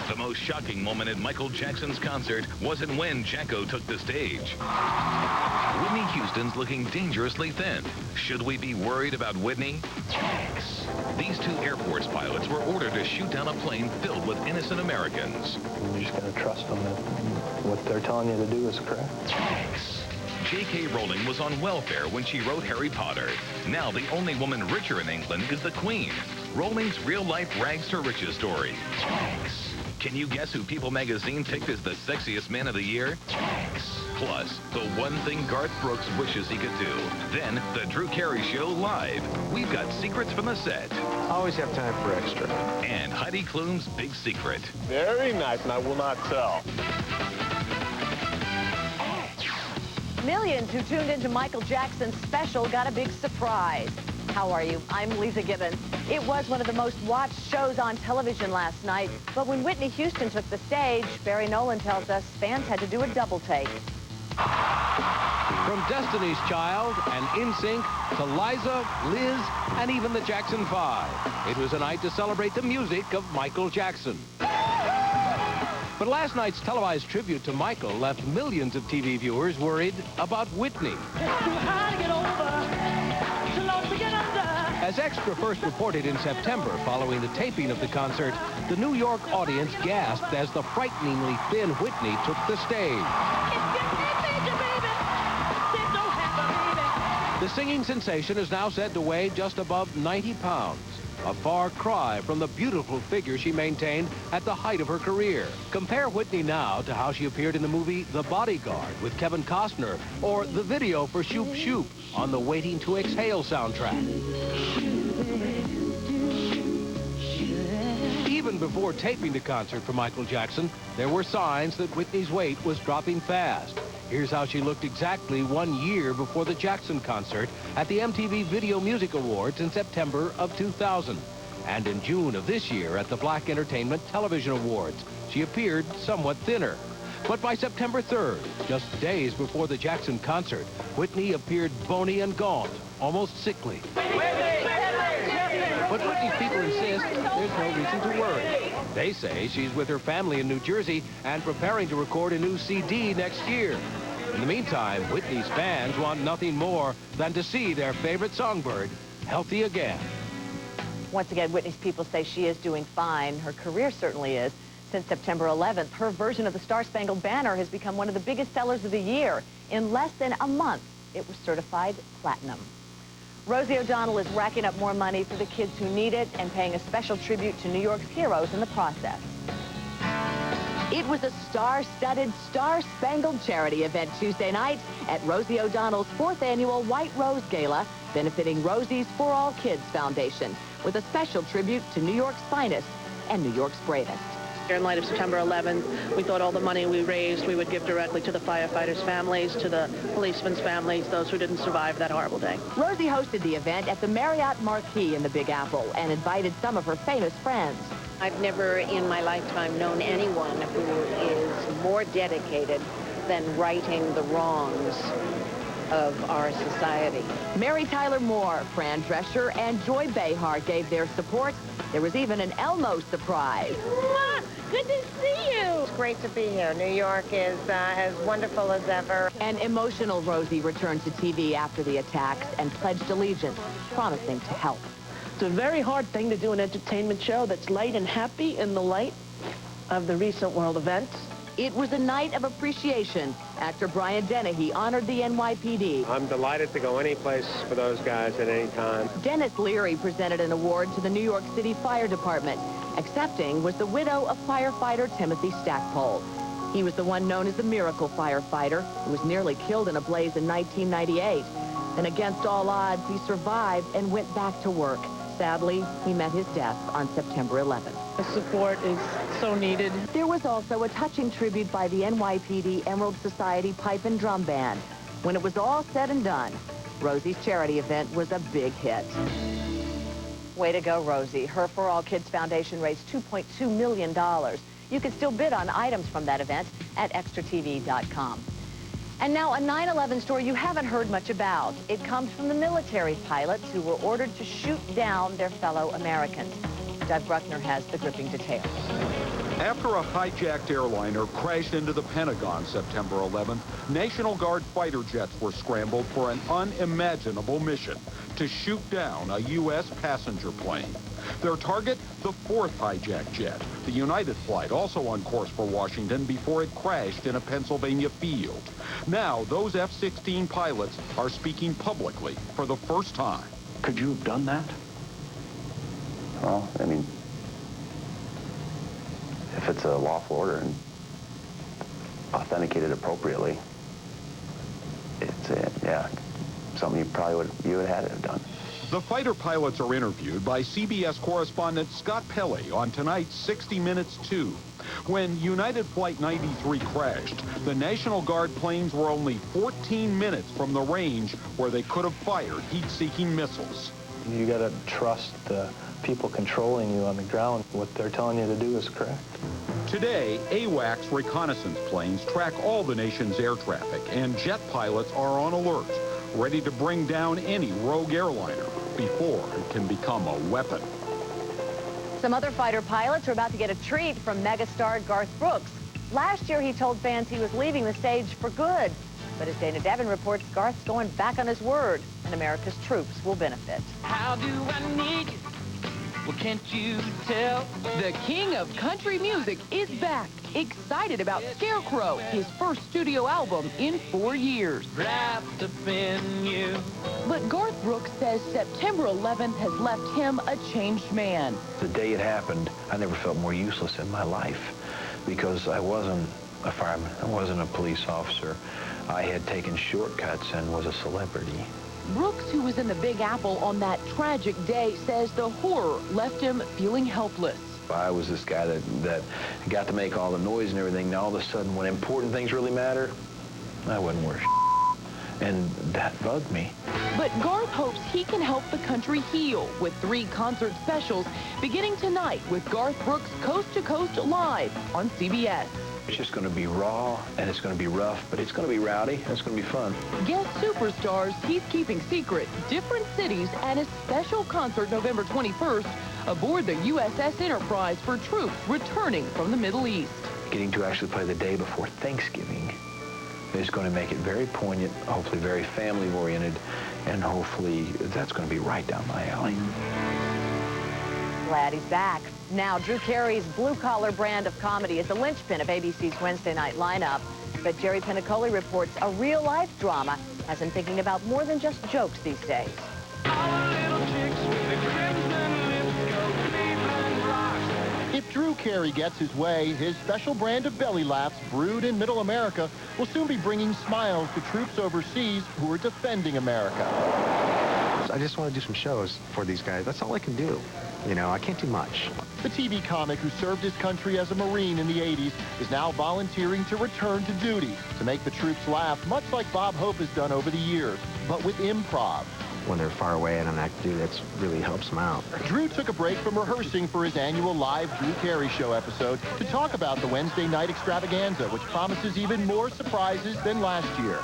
[SPEAKER 29] The most shocking moment at Michael Jackson's concert wasn't when Jacko took the stage. Whitney Houston's looking dangerously thin. Should we be worried about Whitney? These 2 Air Force pilots were ordered to shoot down a plane filled with innocent Americans.
[SPEAKER 15] You just got to trust them that what they're telling you to do is correct.
[SPEAKER 27] J.K. Rowling was on welfare when she wrote Harry Potter. Now the only woman richer in England is the Queen. Rowling's real-life rags to riches story. Can you guess who People magazine picked as the sexiest man of the year? Plus, the one thing Garth Brooks wishes he could do. Then, the Drew Carey Show live. We've got secrets from the set.
[SPEAKER 12] Always have time for extra.
[SPEAKER 27] And Heidi Klum's big secret.
[SPEAKER 12] Very nice, and I will not tell.
[SPEAKER 7] Millions who tuned into Michael Jackson's special got a big surprise. How are you? I'm Lisa Gibbons. It was one of the most watched shows on television last night, but when Whitney Houston took the stage, Barry Nolan tells us fans had to do a double take.
[SPEAKER 21] From Destiny's Child and NSYNC to Liza, Liz, and even the Jackson 5, it was a night to celebrate the music of Michael Jackson. But last night's televised tribute to Michael left millions of TV viewers worried about Whitney. As Extra first reported in September following the taping of the concert, the New York audience gasped as the frighteningly thin Whitney took the stage. The singing sensation is now said to weigh just above 90 pounds. A far cry from the beautiful figure she maintained at the height of her career. Compare Whitney now to how she appeared in the movie The Bodyguard with Kevin Costner, or the video for Shoop Shoop on the Waiting to Exhale soundtrack. Even before taping the concert for Michael Jackson, there were signs that Whitney's weight was dropping fast. Here's how she looked exactly 1 year before the Jackson concert at the MTV Video Music Awards in September of 2000. And in June of this year at the Black Entertainment Television Awards, she appeared somewhat thinner. But by September 3rd, just days before the Jackson concert, Whitney appeared bony and gaunt, almost sickly. But Whitney's people insist there's no reason to worry. They say she's with her family in New Jersey and preparing to record a new CD next year. In the meantime, Whitney's fans want nothing more than to see their favorite songbird healthy again.
[SPEAKER 4] Once again, Whitney's people say she is doing fine. Her career certainly is. Since September 11th, her version of the Star-Spangled Banner has become one of the biggest sellers of the year. In less than a month, it was certified platinum. Rosie O'Donnell is racking up more money for the kids who need it and paying a special tribute to New York's heroes in the process. It was a star-studded, star-spangled charity event Tuesday night at Rosie O'Donnell's 4th annual White Rose Gala, benefiting Rosie's For All Kids Foundation, with a special tribute to New York's finest and New York's bravest.
[SPEAKER 5] In light of September 11th, we thought all the money we raised we would give directly to the firefighters' families, to the policemen's families, those who didn't survive that horrible day.
[SPEAKER 4] Rosie hosted the event at the Marriott Marquis in the Big Apple and invited some of her famous friends.
[SPEAKER 8] I've never in my lifetime known anyone who is more dedicated than righting the wrongs of our society.
[SPEAKER 4] Mary Tyler Moore, Fran Drescher, and Joy Behar gave their support. There was even an Elmo surprise.
[SPEAKER 8] Good to see you. It's great to be here. New York is as wonderful as ever.
[SPEAKER 4] An emotional Rosie returned to TV after the attacks and pledged allegiance, promising to help.
[SPEAKER 5] It's a very hard thing to do an entertainment show that's light and happy in the light of the recent world events.
[SPEAKER 4] It was a night of appreciation. Actor Brian Dennehy honored the NYPD.
[SPEAKER 12] I'm delighted to go any place for those guys at any time.
[SPEAKER 4] Dennis Leary presented an award to the New York City Fire Department. Accepting was the widow of firefighter Timothy Stackpole. He was the one known as the miracle firefighter who was nearly killed in a blaze in 1998. And against all odds, he survived and went back to work. Sadly, he met his death on September 11th.
[SPEAKER 5] The support is so needed.
[SPEAKER 4] There was also a touching tribute by the NYPD Emerald Society Pipe and Drum Band. When it was all said and done, Rosie's charity event was a big hit. Way to go, Rosie. Her For All Kids Foundation raised $2.2 million. You can still bid on items from that event at extratv.com. And now a 9/11 story you haven't heard much about. It comes from the military pilots who were ordered to shoot down their fellow Americans. Doug Bruckner has the gripping details.
[SPEAKER 11] After a hijacked airliner crashed into the Pentagon September 11th, National Guard fighter jets were scrambled for an unimaginable mission to shoot down a U.S. passenger plane. Their target, the 4th hijacked jet, the United flight, also on course for Washington before it crashed in a Pennsylvania field. Now, those F-16 pilots are speaking publicly for the first time.
[SPEAKER 15] Could you have done that? Well, I mean, if it's a lawful order and authenticated appropriately, it's, yeah, something you probably would have had to have done.
[SPEAKER 11] The fighter pilots are interviewed by CBS correspondent Scott Pelley on tonight's 60 Minutes 2. When United Flight 93 crashed, the National Guard planes were only 14 minutes from the range where they could have fired heat-seeking missiles.
[SPEAKER 15] You got to trust the people controlling you on the ground. What they're telling you to do is correct.
[SPEAKER 11] Today, AWACS reconnaissance planes track all the nation's air traffic, and jet pilots are on alert, ready to bring down any rogue airliner before it can become a weapon.
[SPEAKER 4] Some other fighter pilots are about to get a treat from megastar Garth Brooks. Last year, he told fans he was leaving the stage for good. But as Dana Devin reports, Garth's going back on his word, and America's troops will benefit.
[SPEAKER 14] How do I need you? Well, can't you tell?
[SPEAKER 7] The king of country music is back. Excited about Scarecrow, his first studio album in 4 years.
[SPEAKER 14] Wrapped up in you.
[SPEAKER 7] But Garth Brooks says September 11th has left him a changed man.
[SPEAKER 15] The day it happened, I never felt more useless in my life because I wasn't a fireman. I wasn't a police officer. I had taken shortcuts and was a celebrity.
[SPEAKER 7] Brooks, who was in the Big Apple on that tragic day, says the horror left him feeling helpless.
[SPEAKER 15] I was this guy that got to make all the noise and everything. Now all of a sudden, when important things really matter, I wasn't worth shit. and that bugged me.
[SPEAKER 7] But Garth hopes he can help the country heal with 3 concert specials beginning tonight with Garth Brooks Coast to Coast Live on CBS.
[SPEAKER 15] It's just going to be raw, and it's going to be rough, but it's going to be rowdy, and it's going to be fun.
[SPEAKER 7] Guest superstars he's keeping secret, different cities, and a special concert November 21st aboard the USS Enterprise for troops returning from the Middle East.
[SPEAKER 15] Getting to actually play the day before Thanksgiving is going to make it very poignant, hopefully very family-oriented, and hopefully that's going to be right down my alley.
[SPEAKER 4] Glad he's back. Now, Drew Carey's blue-collar brand of comedy is the linchpin of ABC's Wednesday night lineup. But Jerry Penacoli reports a real-life drama has him thinking about more than just jokes these days.
[SPEAKER 3] If Drew Carey gets his way, his special brand of belly laughs brewed in Middle America will soon be bringing smiles to troops overseas who are defending America.
[SPEAKER 1] I just want to do some shows for these guys. That's all I can do. You know, I can't do much.
[SPEAKER 3] The TV comic who served his country as a Marine in the 80s is now volunteering to return to duty to make the troops laugh, much like Bob Hope has done over the years, but with improv.
[SPEAKER 1] When they're far away and an act to do, that really helps them out.
[SPEAKER 3] Drew took a break from rehearsing for his annual live Drew Carey Show episode to talk about the Wednesday night extravaganza, which promises even more surprises than last year.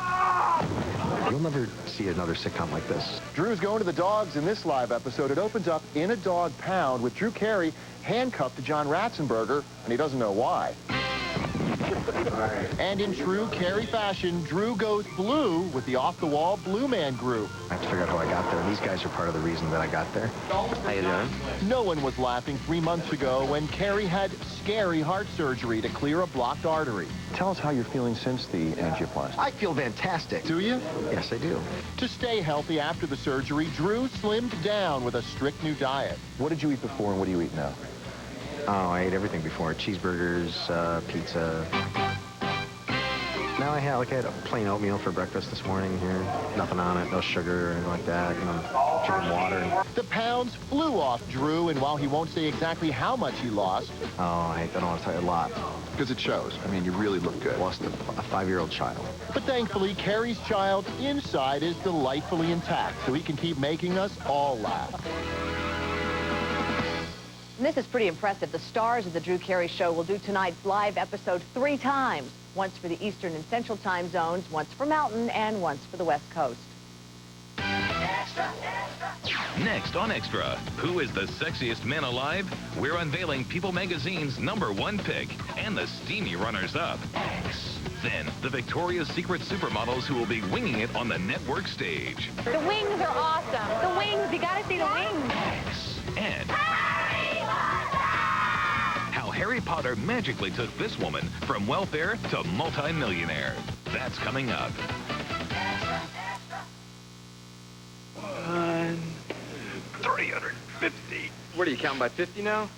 [SPEAKER 1] You'll never see another sitcom like this.
[SPEAKER 3] Drew's going to the dogs in this live episode. It opens up in a dog pound with Drew Carey handcuffed to John Ratzenberger, and he doesn't know why. And in true Carey fashion, Drew goes blue with the off-the-wall Blue Man group.
[SPEAKER 1] I have to figure out how I got there. These guys are part of the reason that I got there. How you doing?
[SPEAKER 3] No one was laughing 3 months ago when Carey had scary heart surgery to clear a blocked artery.
[SPEAKER 1] Tell us how you're feeling since the angioplasty. I feel fantastic.
[SPEAKER 3] Do you?
[SPEAKER 1] Yes, I do.
[SPEAKER 3] To stay healthy after the surgery, Drew slimmed down with a strict new diet.
[SPEAKER 1] What did you eat before and what do you eat now? Oh, I ate everything before. Cheeseburgers, pizza. Now I had a plain oatmeal for breakfast this morning here. Nothing on it, no sugar or anything like that. You know, drinking water.
[SPEAKER 3] The pounds flew off Drew, and while he won't say exactly how much he lost...
[SPEAKER 1] Oh, I don't want to tell you a lot.
[SPEAKER 9] Because it shows. I mean, you really look good.
[SPEAKER 1] Lost a 5-year-old child.
[SPEAKER 3] But thankfully, Carey's child inside is delightfully intact, so he can keep making us all laugh.
[SPEAKER 4] And this is pretty impressive. The stars of the Drew Carey Show will do tonight's live episode 3 times. Once for the Eastern and Central time zones, once for Mountain, and once for the West Coast.
[SPEAKER 29] Next on Extra, who is the sexiest man alive? We're unveiling People Magazine's #1 pick and the steamy runners-up. Then, the Victoria's Secret supermodels who will be winging it on the network stage.
[SPEAKER 22] The wings are awesome. The wings, you gotta see the wings.
[SPEAKER 29] And how Harry Potter magically took this woman from welfare to multi-millionaire. That's coming up.
[SPEAKER 10] 350. What are you counting by 50 now?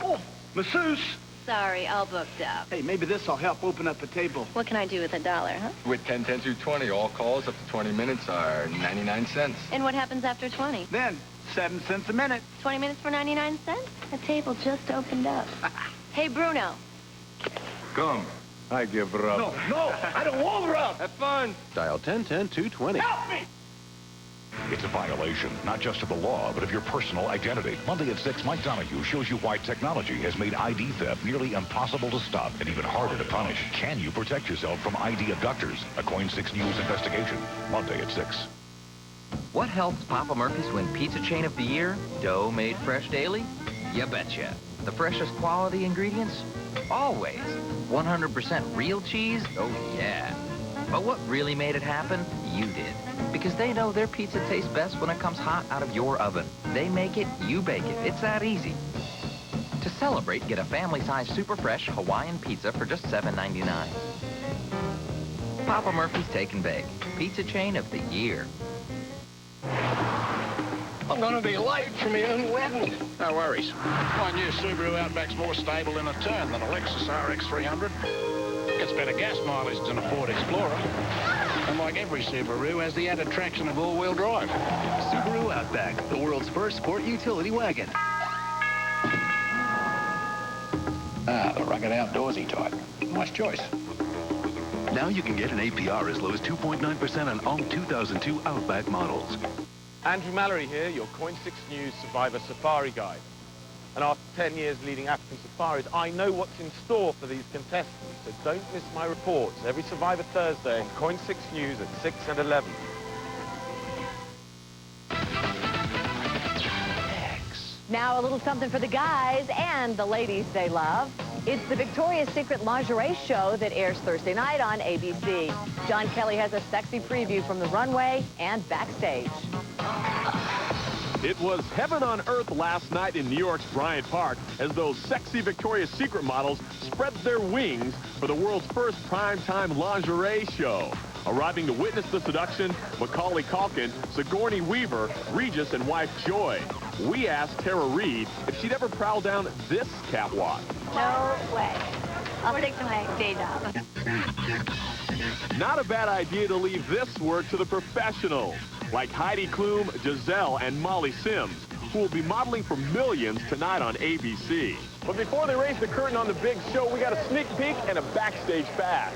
[SPEAKER 16] Oh, masseuse.
[SPEAKER 22] Sorry, all booked up.
[SPEAKER 16] Hey, maybe this will help open up the table.
[SPEAKER 22] What can I do with $1, huh?
[SPEAKER 10] With 10, 10 through 20, all calls up to 20 minutes are 99 cents.
[SPEAKER 22] And what happens after 20?
[SPEAKER 16] Then, 7 cents a minute.
[SPEAKER 22] 20 minutes for 99 cents? The table just opened up. Hey, Bruno.
[SPEAKER 10] Come. I give her up.
[SPEAKER 16] No, I don't want her up.
[SPEAKER 10] Have fun.
[SPEAKER 21] Dial 1010-220.
[SPEAKER 16] Help me!
[SPEAKER 18] It's a violation, not just of the law, but of your personal identity. Monday at 6, Mike Donahue shows you why technology has made ID theft nearly impossible to stop and even harder to punish. Can you protect yourself from ID abductors? A KOIN 6 News investigation. Monday at 6.
[SPEAKER 20] What helps Papa Murphy's win Pizza Chain of the Year? Dough made fresh daily? You betcha. The freshest quality ingredients? Always. 100% real cheese? Oh, yeah. But what really made it happen? You did. Because they know their pizza tastes best when it comes hot out of your oven. They make it, you bake it. It's that easy. To celebrate, get a family-sized super fresh Hawaiian pizza for just $7.99. Papa Murphy's Take and Bake. Pizza Chain of the Year.
[SPEAKER 16] I'm gonna be late for my own wedding.
[SPEAKER 24] No worries. My new Subaru Outback's more stable in a turn than a Lexus RX 300. Gets better gas mileage than a Ford Explorer. And like every Subaru, has the added traction of all-wheel drive.
[SPEAKER 25] Subaru Outback, the world's first sport utility wagon.
[SPEAKER 24] Ah, the rugged outdoorsy type. Nice choice.
[SPEAKER 25] Now you can get an APR as low as 2.9% on all 2002 Outback models.
[SPEAKER 2] Andrew Mallory here, your Coin 6 News Survivor Safari Guide. And after 10 years leading African safaris, I know what's in store for these contestants, so don't miss my reports every Survivor Thursday on Coin 6 News at 6 and 11.
[SPEAKER 4] Now a little something for the guys and the ladies they love. It's the Victoria's Secret Lingerie show that airs Thursday night on ABC. John Kelly has a sexy preview from the runway and backstage.
[SPEAKER 6] It was heaven on earth last night in New York's Bryant Park as those sexy Victoria's Secret models spread their wings for the world's first primetime lingerie show. Arriving to witness the seduction, Macaulay Culkin, Sigourney Weaver, Regis, and wife Joy. We asked Tara Reid if she'd ever prowl down this catwalk.
[SPEAKER 22] No way. I'll stick to my day job.
[SPEAKER 6] Not a bad idea to leave this work to the professionals, like Heidi Klum, Giselle, and Molly Sims, who will be modeling for millions tonight on ABC.
[SPEAKER 2] But before they raise the curtain on the big show, we got a sneak peek and a backstage pass.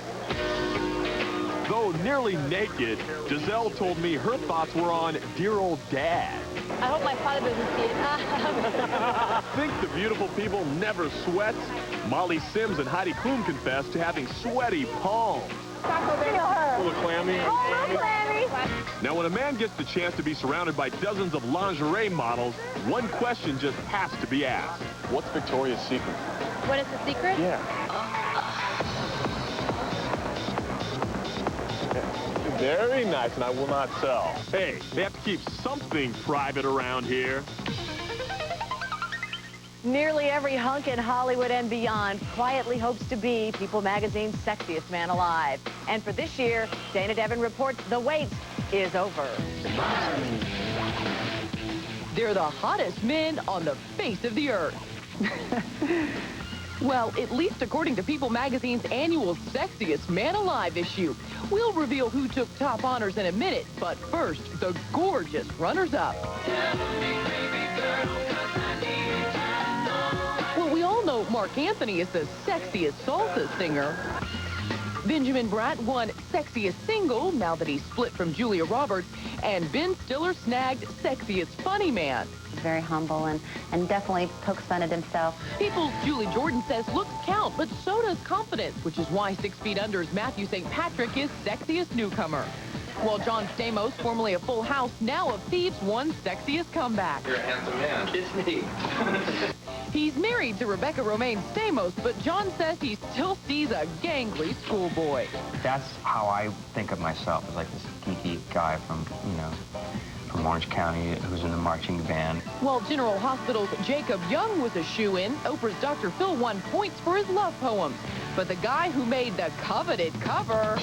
[SPEAKER 6] Though nearly naked, Giselle told me her thoughts were on Dear Old Dad.
[SPEAKER 22] I hope my father doesn't see it.
[SPEAKER 6] Think the beautiful people never sweat? Molly Sims and Heidi Klum confessed to having sweaty palms.
[SPEAKER 2] A little clammy.
[SPEAKER 6] Now, when a man gets the chance to be surrounded by dozens of lingerie models, one question just has to be asked.
[SPEAKER 2] What's Victoria's Secret?
[SPEAKER 22] What is the secret?
[SPEAKER 2] Yeah. Very nice, and I will not tell.
[SPEAKER 6] Hey, they have to keep something private around here.
[SPEAKER 4] Nearly every hunk in Hollywood and beyond quietly hopes to be People Magazine's sexiest man alive. And for this year, Dana Devin reports the wait is over.
[SPEAKER 7] They're the hottest men on the face of the earth. Well, at least according to People Magazine's annual Sexiest Man Alive issue. We'll reveal who took top honors in a minute, but first, the gorgeous runners-up. Well, we all know Mark Anthony is the sexiest salsa singer. Benjamin Bratt won Sexiest Single now that he's split from Julia Roberts, and Ben Stiller snagged Sexiest Funny Man.
[SPEAKER 13] He's very humble and definitely pokes fun at himself.
[SPEAKER 7] People's Julie Jordan says looks count, but so does confidence, which is why 6 Feet Under's Matthew St. Patrick is Sexiest Newcomer. While John Stamos, formerly of Full House, now of Thieves, won Sexiest Comeback.
[SPEAKER 10] You're a handsome man. Kiss me.
[SPEAKER 7] He's married to Rebecca Romaine Stamos, but John says he still sees a gangly schoolboy.
[SPEAKER 17] That's how I think of myself, as like this geeky guy from, from Orange County who's in the marching band.
[SPEAKER 7] While General Hospital's Jacob Young was a shoo-in, Oprah's Dr. Phil won points for his love poems. But the guy who made the coveted cover,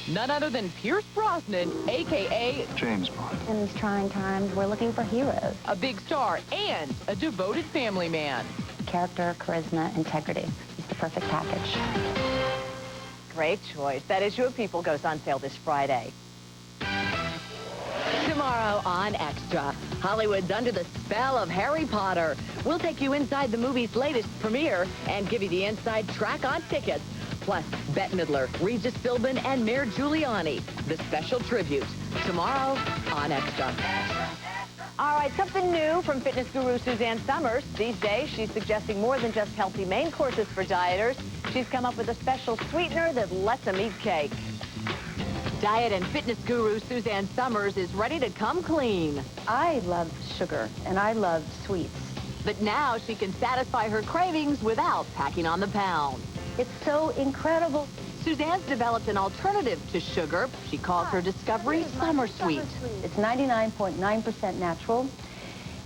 [SPEAKER 7] none other than Pierce Brosnan, a.k.a.
[SPEAKER 17] James Bond.
[SPEAKER 13] In these trying times, we're looking for heroes.
[SPEAKER 7] A big star and a devoted family man.
[SPEAKER 13] Character, charisma, integrity. He's the perfect package.
[SPEAKER 4] Great choice. That issue of People goes on sale this Friday. Tomorrow on Extra, Hollywood's under the spell of Harry Potter. We'll take you inside the movie's latest premiere and give you the inside track on tickets. Plus, Bette Midler, Regis Philbin, and Mayor Giuliani, the special tribute. Tomorrow on Extra. All right, something new from fitness guru Suzanne Summers. These days, she's suggesting more than just healthy main courses for dieters. She's come up with a special sweetener that lets them eat cake. Diet and fitness guru Suzanne Summers is ready to come clean.
[SPEAKER 13] I love sugar, and I love sweets.
[SPEAKER 4] But now she can satisfy her cravings without packing on the pounds.
[SPEAKER 13] It's so incredible.
[SPEAKER 4] Suzanne's developed an alternative to sugar. She calls her discovery Summer Sweet.
[SPEAKER 13] It's 99.9% natural.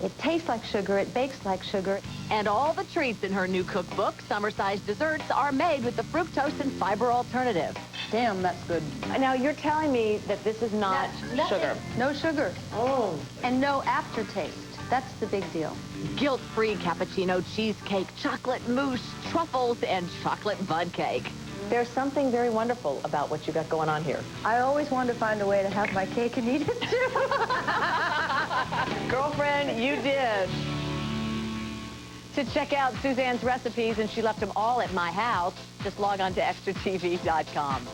[SPEAKER 13] It tastes like sugar. It bakes like sugar.
[SPEAKER 4] And all the treats in her new cookbook, Summer-Sized Desserts, are made with the fructose and fiber alternative.
[SPEAKER 13] Damn, that's good.
[SPEAKER 4] Now, you're telling me that this is not sugar.
[SPEAKER 13] No sugar.
[SPEAKER 4] Oh.
[SPEAKER 13] And no aftertaste. That's the big deal.
[SPEAKER 4] Guilt-free cappuccino, cheesecake, chocolate mousse, truffles, and chocolate bud cake. There's something very wonderful about what you got going on here.
[SPEAKER 13] I always wanted to find a way to have my cake and eat it, too.
[SPEAKER 4] Girlfriend, you did. To check out Suzanne's recipes, and she left them all at my house, just log on to extratv.com.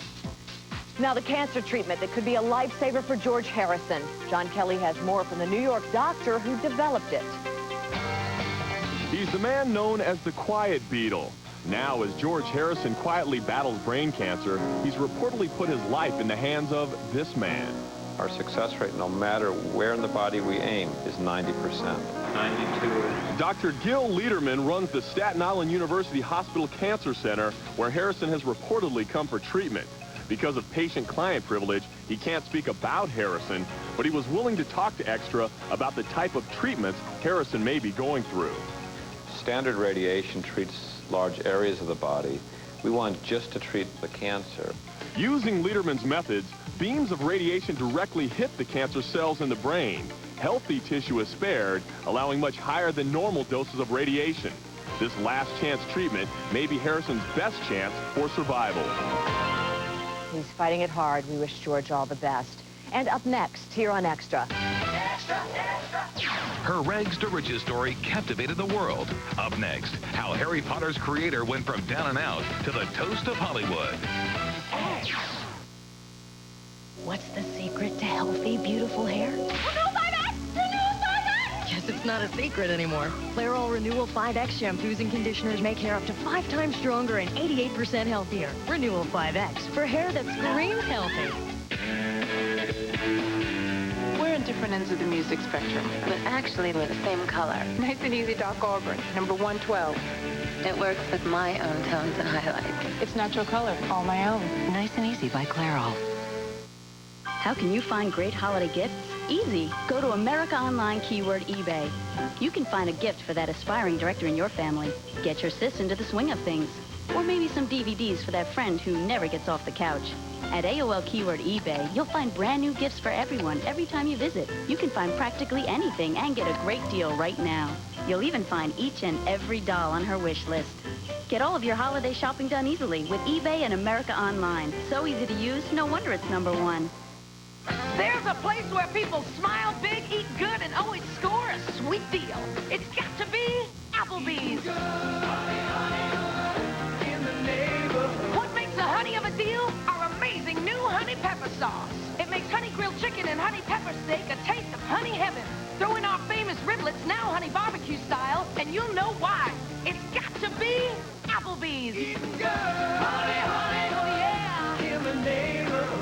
[SPEAKER 4] Now, the cancer treatment that could be a lifesaver for George Harrison. John Kelly has more from the New York doctor who developed it.
[SPEAKER 6] He's the man known as the Quiet Beetle. Now, as George Harrison quietly battles brain cancer, he's reportedly put his life in the hands of this man.
[SPEAKER 5] Our success rate, no matter where in the body we aim, is 90%. 92.
[SPEAKER 6] Dr. Gil Lederman runs the Staten Island University Hospital Cancer Center, where Harrison has reportedly come for treatment. Because of patient-client privilege, he can't speak about Harrison, but he was willing to talk to Extra about the type of treatments Harrison may be going through.
[SPEAKER 5] Standard radiation treats large areas of the body. We want just to treat the cancer.
[SPEAKER 6] Using Lederman's methods, beams of radiation directly hit the cancer cells in the brain. Healthy tissue is spared, allowing much higher than normal doses of radiation. This last chance treatment may be Harrison's best chance for survival.
[SPEAKER 4] He's fighting it hard. We wish George all the best. And up next, here on Extra.
[SPEAKER 29] Her rags to riches story captivated the world. Up next, how Harry Potter's creator went from down and out to the toast of Hollywood.
[SPEAKER 8] What's the secret to healthy, beautiful hair?
[SPEAKER 22] Renewal 5X! Renewal 5X!
[SPEAKER 8] Guess it's not a secret anymore. Clairol Renewal 5X shampoos and conditioners make hair up to 5 times stronger and 88% healthier. Renewal 5X for hair that screams healthy.
[SPEAKER 11] We're in different ends of the music spectrum, but actually we're the same color. Nice and easy dark auburn, number 112. It works with my own tones and highlights. It's natural color, all my own.
[SPEAKER 8] Nice and easy by Clairol.
[SPEAKER 12] How can you find great holiday gifts? Easy. Go to America Online keyword eBay. You can find a gift for that aspiring director in your family. Get your sis into the swing of things. Or maybe some DVDs for that friend who never gets off the couch. At AOL keyword eBay, you'll find brand new gifts for everyone every time you visit. You can find practically anything and get a great deal right now. You'll even find each and every doll on her wish list. Get all of your holiday shopping done easily with eBay and America Online. So easy to use, no wonder it's #1.
[SPEAKER 22] There's a place where people smile big, eat good, and always score a sweet deal. It's got to be Applebee's. What makes a honey of a deal? Our amazing new honey pepper sauce. It makes honey grilled chicken and honey pepper steak a taste of honey heaven. Throw in our famous riblets, now honey barbecue style, and you'll know why. It's got to be Applebee's. Eating good, honey, honey, oh yeah, in the neighborhood.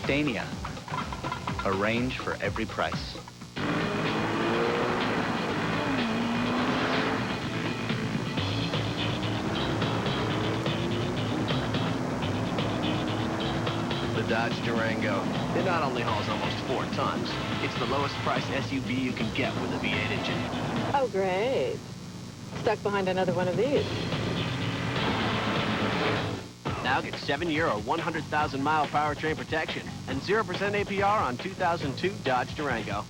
[SPEAKER 19] Dania, a range for every price.
[SPEAKER 23] The Dodge Durango. It not only hauls almost 4 tons, it's the lowest priced SUV you can get with a V8 engine.
[SPEAKER 22] Oh, great. Stuck behind another one of these.
[SPEAKER 23] Now get 7-year or 100,000-mile powertrain protection and 0% APR on 2002 Dodge Durango.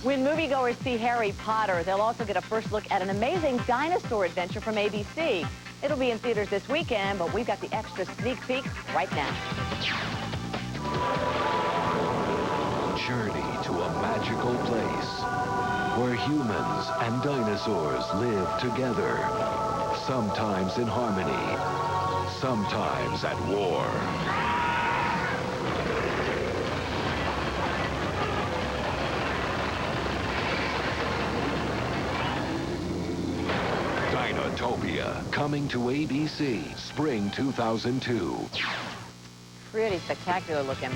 [SPEAKER 4] When moviegoers see Harry Potter, they'll also get a first look at an amazing dinosaur adventure from ABC. It'll be in theaters this weekend, but we've got the extra sneak peek right now.
[SPEAKER 26] Journey to a magical place where humans and dinosaurs live together, sometimes in harmony, sometimes at war. Dinotopia, coming to ABC, spring 2002.
[SPEAKER 4] Pretty spectacular looking.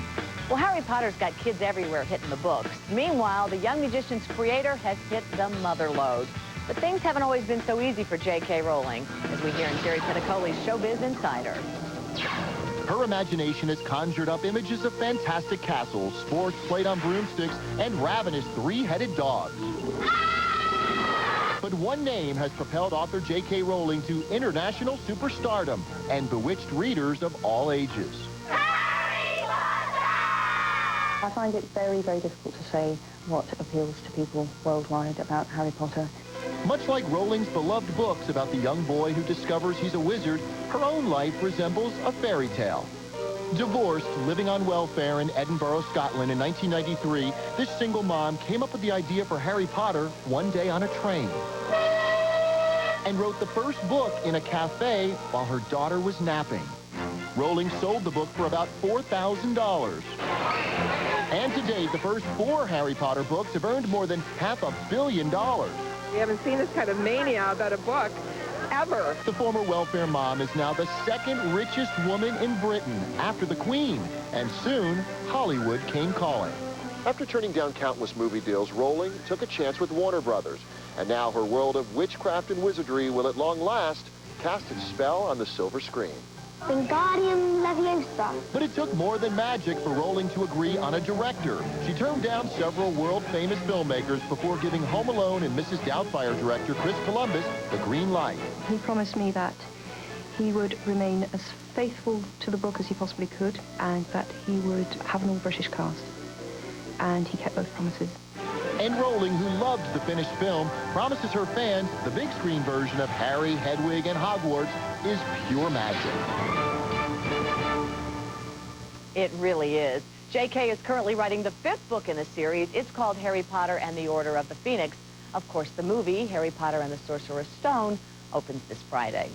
[SPEAKER 4] Well, Harry Potter's got kids everywhere hitting the books. Meanwhile, the Young Magician's creator has hit the mother load. But things haven't always been so easy for J.K. Rowling, as we hear in Jerry Petticole's Showbiz Insider.
[SPEAKER 3] Her imagination has conjured up images of fantastic castles, sports played on broomsticks, and ravenous 3-headed dogs. But But one name has propelled author J.K. Rowling to international superstardom and bewitched readers of all ages.
[SPEAKER 13] I find it very, very difficult to say what appeals to people worldwide about Harry Potter.
[SPEAKER 3] Much like Rowling's beloved books about the young boy who discovers he's a wizard, her own life resembles a fairy tale. Divorced, living on welfare in Edinburgh, Scotland in 1993, this single mom came up with the idea for Harry Potter one day on a train and wrote the first book in a cafe while her daughter was napping. Rowling sold the book for about $4,000. And to date, the first 4 Harry Potter books have earned more than $500 million.
[SPEAKER 1] We haven't seen this kind of mania about a book ever.
[SPEAKER 3] The former welfare mom is now the second richest woman in Britain after the Queen. And soon, Hollywood came calling. After turning down countless movie deals, Rowling took a chance with Warner Brothers. And now her world of witchcraft and wizardry will at long last cast its spell on the silver screen.
[SPEAKER 9] Wingardium Leviosa.
[SPEAKER 3] But it took more than magic for Rowling to agree on a director. She turned down several world-famous filmmakers before giving Home Alone and Mrs. Doubtfire director Chris Columbus the green light.
[SPEAKER 13] He promised me that he would remain as faithful to the book as he possibly could and that he would have an all-British cast. And he kept both promises.
[SPEAKER 3] And Rowling, who loved the finished film, promises her fans the big screen version of Harry, Hedwig, and Hogwarts is pure magic.
[SPEAKER 4] It really is. J.K. is currently writing the 5th book in the series. It's called Harry Potter and the Order of the Phoenix. Of course, the movie, Harry Potter and the Sorcerer's Stone, opens this Friday.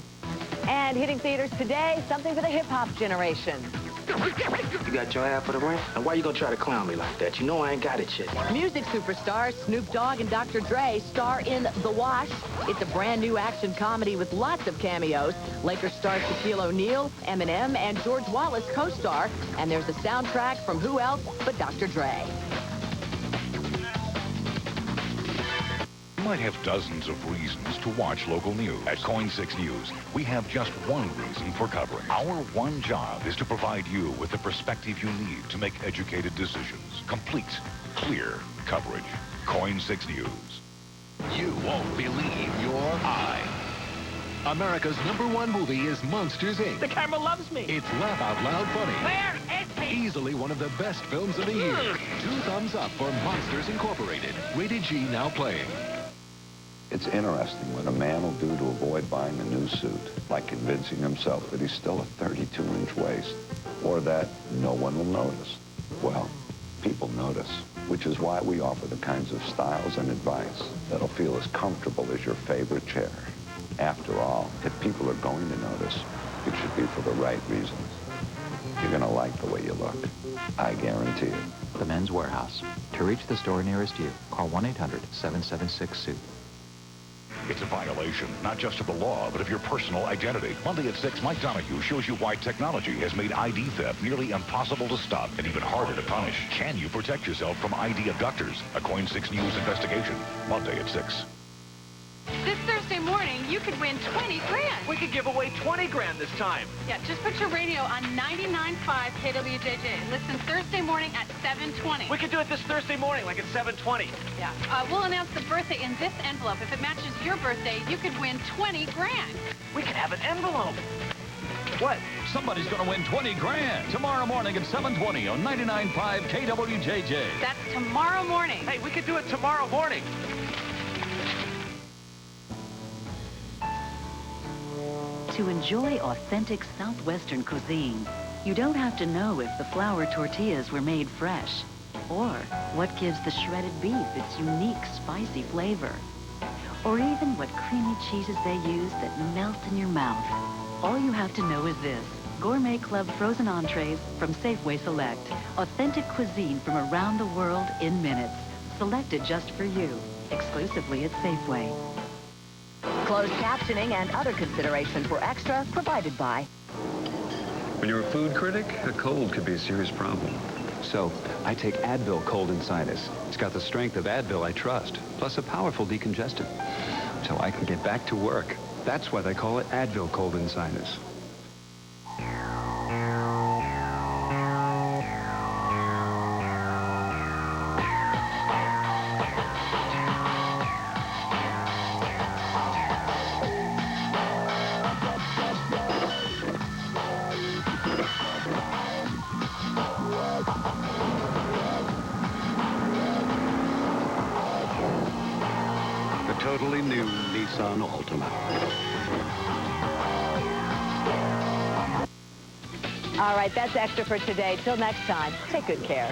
[SPEAKER 4] And hitting theaters today, something for the hip-hop generation.
[SPEAKER 16] You got your half of the rent? And why you gonna try to clown me like that? You know I ain't got it yet.
[SPEAKER 4] Music superstars Snoop Dogg and Dr. Dre star in The Wash. It's a brand new action comedy with lots of cameos. Lakers star Shaquille O'Neal, Eminem, and George Wallace co-star. And there's a soundtrack from who else but Dr. Dre.
[SPEAKER 25] You might have dozens of reasons to watch local news. At KOIN 6 News, we have just one reason for covering. Our one job is to provide you with the perspective you need to make educated decisions. Complete, clear coverage. KOIN 6 News.
[SPEAKER 26] You won't believe your eye. America's #1 movie is Monsters, Inc.
[SPEAKER 16] The camera loves me.
[SPEAKER 26] It's laugh out loud funny.
[SPEAKER 16] Where is he?
[SPEAKER 26] Easily one of the best films of the year. 2 thumbs up for Monsters Incorporated. Rated G now playing.
[SPEAKER 14] It's interesting what a man will do to avoid buying a new suit, like convincing himself that he's still a 32-inch waist, or that no one will notice. Well, people notice, which is why we offer the kinds of styles and advice that'll feel as comfortable as your favorite chair. After all, if people are going to notice, it should be for the right reasons. You're going to like the way you look. I guarantee it.
[SPEAKER 15] The Men's Warehouse. To reach the store nearest you, call 1-800-776-SUIT.
[SPEAKER 25] It's a violation, not just of the law, but of your personal identity. Monday at 6, Mike Donahue shows you why technology has made ID theft nearly impossible to stop and even harder to punish. Can you protect yourself from ID abductors? A KOIN 6 News investigation. Monday at 6.
[SPEAKER 18] This Thursday morning, you could win 20 grand.
[SPEAKER 16] We could give away 20 grand this time.
[SPEAKER 18] Yeah, just put your radio on 99.5 KWJJ. Listen Thursday morning at 7:20.
[SPEAKER 16] We could do it this Thursday morning, like at 7:20.
[SPEAKER 18] Yeah. We'll announce the birthday in this envelope. If it matches your birthday, you could win 20 grand.
[SPEAKER 16] We could have an envelope. What?
[SPEAKER 20] Somebody's going to win 20 grand tomorrow morning at 7:20 on 99.5 KWJJ.
[SPEAKER 18] That's tomorrow morning.
[SPEAKER 16] Hey, we could do it tomorrow morning.
[SPEAKER 21] To enjoy authentic Southwestern cuisine, you don't have to know if the flour tortillas were made fresh or what gives the shredded beef its unique spicy flavor, or even what creamy cheeses they use that melt in your mouth. All you have to know is this: Gourmet Club frozen entrees from Safeway Select. Authentic cuisine from around the world in minutes. Selected just for you. Exclusively at Safeway.
[SPEAKER 4] Closed captioning and other considerations were extra provided by.
[SPEAKER 27] When you're a food critic, a cold could be a serious problem. So, I take Advil Cold and Sinus. It's got the strength of Advil I trust, plus a powerful decongestant. So I can get back to work. That's why they call it Advil Cold and Sinus.
[SPEAKER 2] totally new Nissan Altima.
[SPEAKER 4] All right, that's extra for today. Till next time, take good care.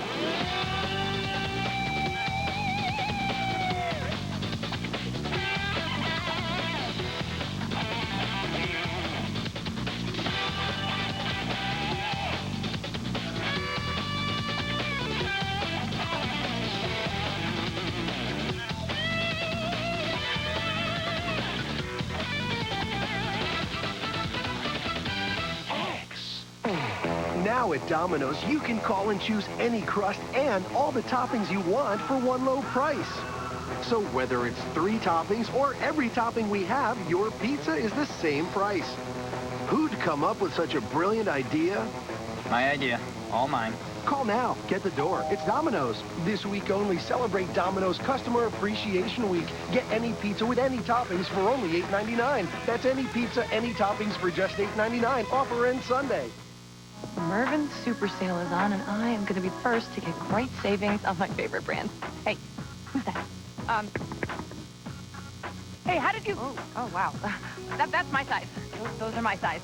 [SPEAKER 5] Now at Domino's, you can call and choose any crust and all the toppings you want for one low price. So whether it's 3 toppings or every topping we have, your pizza is the same price. Who'd come up with such a brilliant idea?
[SPEAKER 6] My idea. All mine.
[SPEAKER 5] Call now. Get the door. It's Domino's. This week only, celebrate Domino's Customer Appreciation Week. Get any pizza with any toppings for only $8.99. That's any pizza, any toppings for just $8.99. Offer ends Sunday.
[SPEAKER 7] Mervin's Super Sale is on, and I am going to be first to get great savings on my favorite brands. Hey, who's that? Hey, how did you... Oh wow. That's my size. Those are my size.